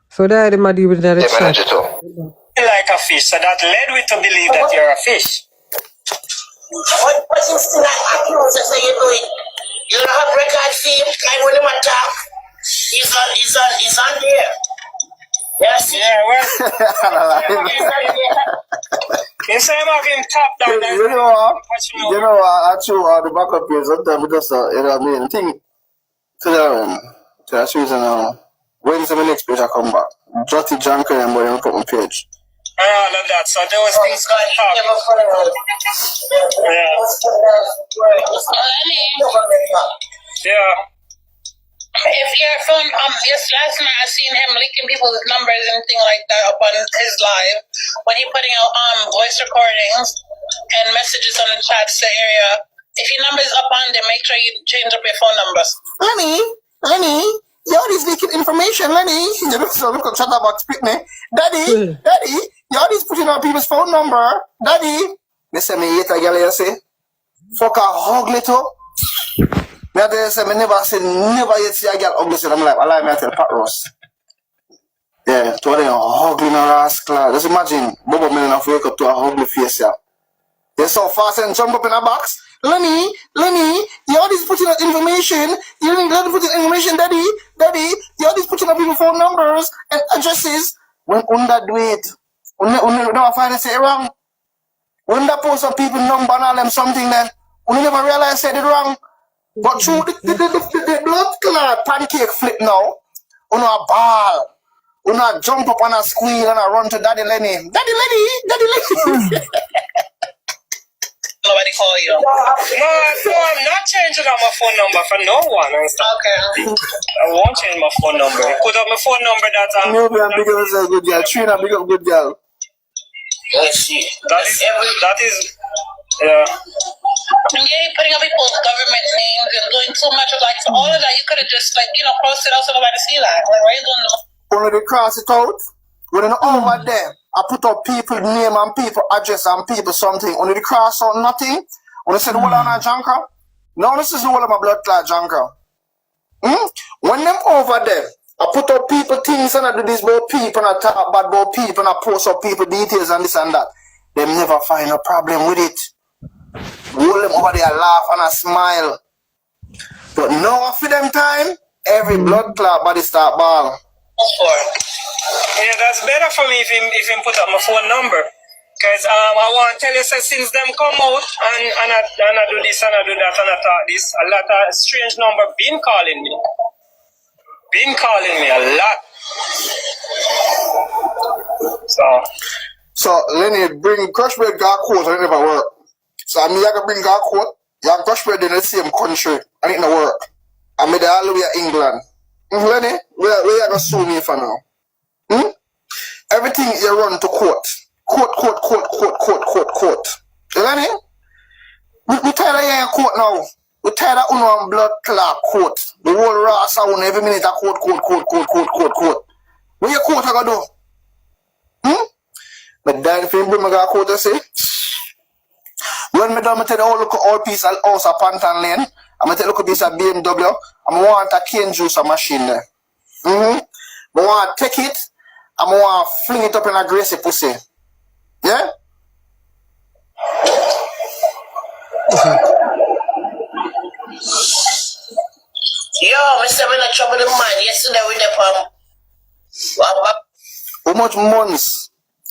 So that I'm deal with that chat. Like a fish, so that led me to believe that you're a fish. What you still accused us you doing? You don't have record fee, like when him attack. He's on there. Yes. Yeah, well. You say I'm having top down there. You know what? Actually, the backup is sometimes it just, you know what I mean? Think to the choosing, when's the next page I come back? Jotty Junker and boy, put on page. all of that. So those things can happen. Yeah. If your phone, yes, last night I seen him leaking people's numbers and things like that up on his live when he putting out voice recordings and messages on the chats the area. If your number is up on there, make sure you change up your phone numbers. Lenny, you always leaking information, Lenny. You know, so look at Chatterbox speak me. Daddy, you always putting on people's phone number. Daddy. Listen, me hate a girl you say. Fuck a ugly too. Me I tell you, say, me never yet see a girl ugly, so I'm like, I lie, me I tell Pat Ross. Yeah, to them ugly no rascal. Just imagine, Bobo me enough wake up to a ugly face, yeah. You're so fast and jump up in a box. Lenny, you always putting on information. You always putting information, Daddy. You always putting on people's phone numbers and addresses. When under do it, when never find it say wrong. When that post of people number and all them something then, when you never realize said it wrong. But through the blood clot pancake flip now, you know a ball. You know jump up and a squeal and a run to Daddy Lenny. Nobody call you. No, I'm not changing out my phone number for no one. Okay. I won't change my phone number. Put up my phone number that No, I'm big up as a good girl. Trina, big up good girl. Let's see. that is Yeah, you're putting up people's government names and doing too much of like all of that. You could have just posted out so nobody see that. Like, why are you doing that? When they cross it out, when they're over there, I put up people name and people address and people something. When they cross out nothing, when they say the whole of my junker, no, this is the whole of my blood clot junker. When them over there, I put up people things and I do this about people and I talk bad about people and I post up people details and this and that. They never find a problem with it. Hold them over there, laugh and I smile. But now after them time, every blood clot body start ball. Yeah, that's better for me if him put up my phone number. Because I want to tell you, so since them come out and I do this and I do that and I talk this, a lot of strange number been calling me. A lot. So Lenny bring crush bread got quote and it never work. So I mean I can bring got quote, you have crush bread in the same country and it not work. I made all the way to England. Lenny, where you gonna sue me for now? Everything you run to court. Court. Lenny? We tired of your court now. We tired of on blood clot court. The whole race on every minute a court. What your court I gonna do? But then if you bring me to court I say, when me done me take the whole piece of house of Pantan Lane, I'm gonna take a look piece of BMW, I'm gonna want a cane juicer machine there. I want to take it, I'm gonna want to fling it up in a greasy pussy. Yeah? Yo, Mr. We not trouble the man. Yesterday we How much months?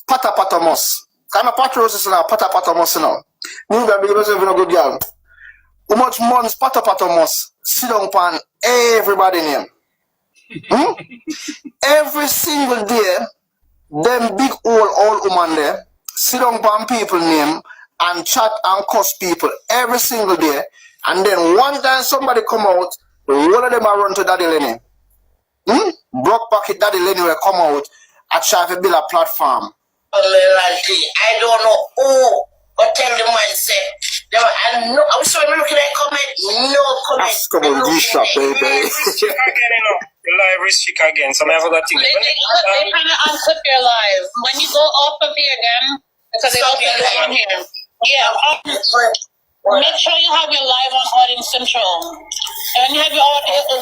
Patamus. Kind of patrons now, patamus now. You got because you're a good girl. How much months patamus sit down upon everybody name? Every single day, them big old woman there sit down upon people name and chat and cuss people every single day. And then one time somebody come out, the whole of them are run to Daddy Lenny. Broke pocket Daddy Lenny will come out and try to build a platform. I don't know who, but tell the man say, I'm sorry, I'm looking at comment. No comment. Come on, G-Shop, baby. The live restrict again, so I never got to They kind of unclip your live. When you go off of here again, because they open it on here. Yeah, make sure you have your live on Audience Central. And when you have your live on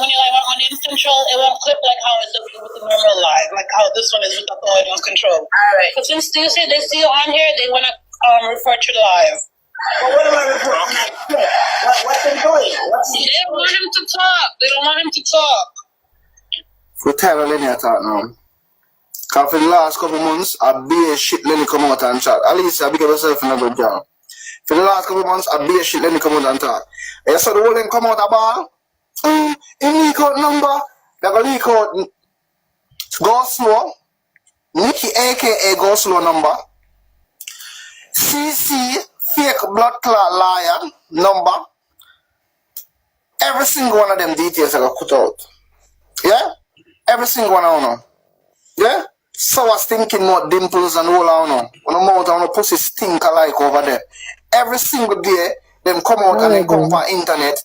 Audience Central, it won't clip like how it's with the normal live, like how this one is with the audience control. Alright. So since they see you on here, they want to refer to live. Well, what am I reporting? What's he doing? They don't want him to talk. They don't want him to talk. We tired of Lenny talk now. Because for the last couple months, I be a shit Lenny come out and chat. At least I became myself in a good job. For the last couple months, I be a shit Lenny come out and talk. And you saw the whole thing come out a ball. In leak out number. They're going to leak out. Go slow. Nikki aka Go Slow number, CC fake blood clot liar number. Every single one of them details I got put out. Yeah? Every single one of them. Yeah? So I was thinking more dimples and all I know. When I'm out on the pussy stink alike over there. Every single day, them come out and then come up on internet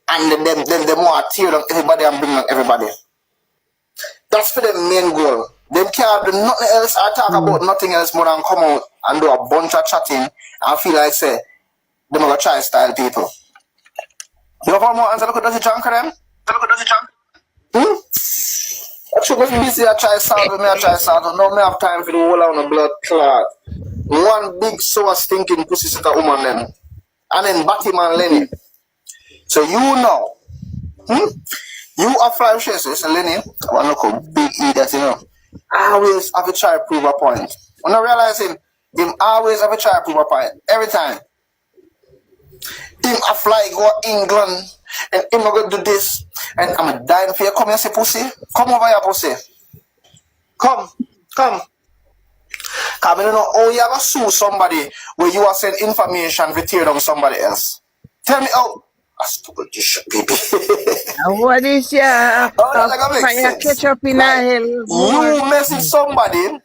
and then they want to tear down everybody and bring down everybody. That's for the main goal. Them can't do nothing else or talk about nothing else more than come out and do a bunch of chatting and feel like say them are gonna try style people. You have one more answer? Look at the junk of them? I should be busy. I try solve it. I try solve it. No, me have time for the whole on the blood clot. One big sour stinking pussy sitter woman then. And then Batman Lenny. So you know. You are 5 shares, so Lenny. I want to look a big idiot, you know. Always have to try to prove a point. When I realize him always have to try to prove a point. Every time. Him a fly go England and him a go do this and I'm a dying for you. Come here, say pussy. Come over here, pussy. Come. Come, I don't know how you ever sue somebody where you are sending information to tear down somebody else. Tell me how. I stupid this shit, baby. What is your catch up in hell? You message somebody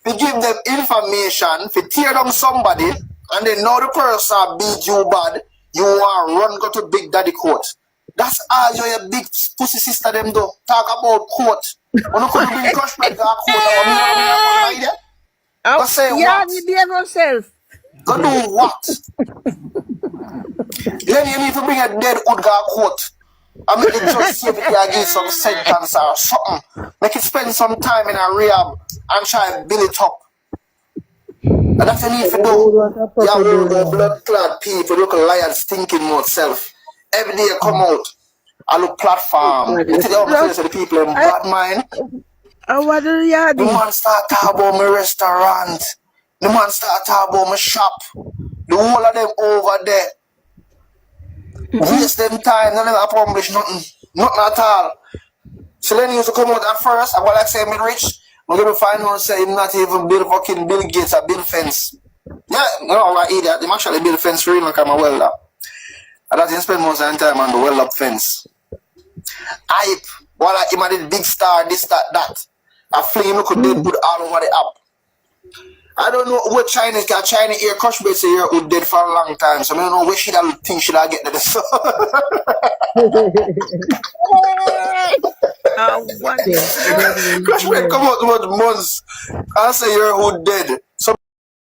to give them information to tear down somebody and then know the person beat you bad. You want to run go to Big Daddy court. That's all your big pussy sister them do. Talk about court. When you could bring crush back to court, I mean, go say what? Yourself. Go do what? Then you need to bring a dead wood guy court. I make the judge see if it can give some sentence or something. Make it spend some time in a rehab and try to build it up. And that's what you need to do. You have the blood clot people, look liar, stinking mouth self. Every day you come out, I look platform. You tell the people in bad mind. What do you do? The man start talking about my restaurant. The man start talking about my shop. The whole of them over there. Waste them time, none of them accomplish nothing. Nothing at all. So then he used to come out at first, I go like say I'm rich. I'm going to find out and say him not even build fucking Bill Gates or build fence. Yeah, no, I idiot. They actually build fence for real like I'm a welder. And that he spend most of the time on the well-up fence. Hype. Well, like him did big star, this, that. I fling him could dead put all over the app. I don't know what China got. China here, crush base here who dead for a long time. So I don't know where should I think should I get to this. Crush base come out about months. I say you're who dead.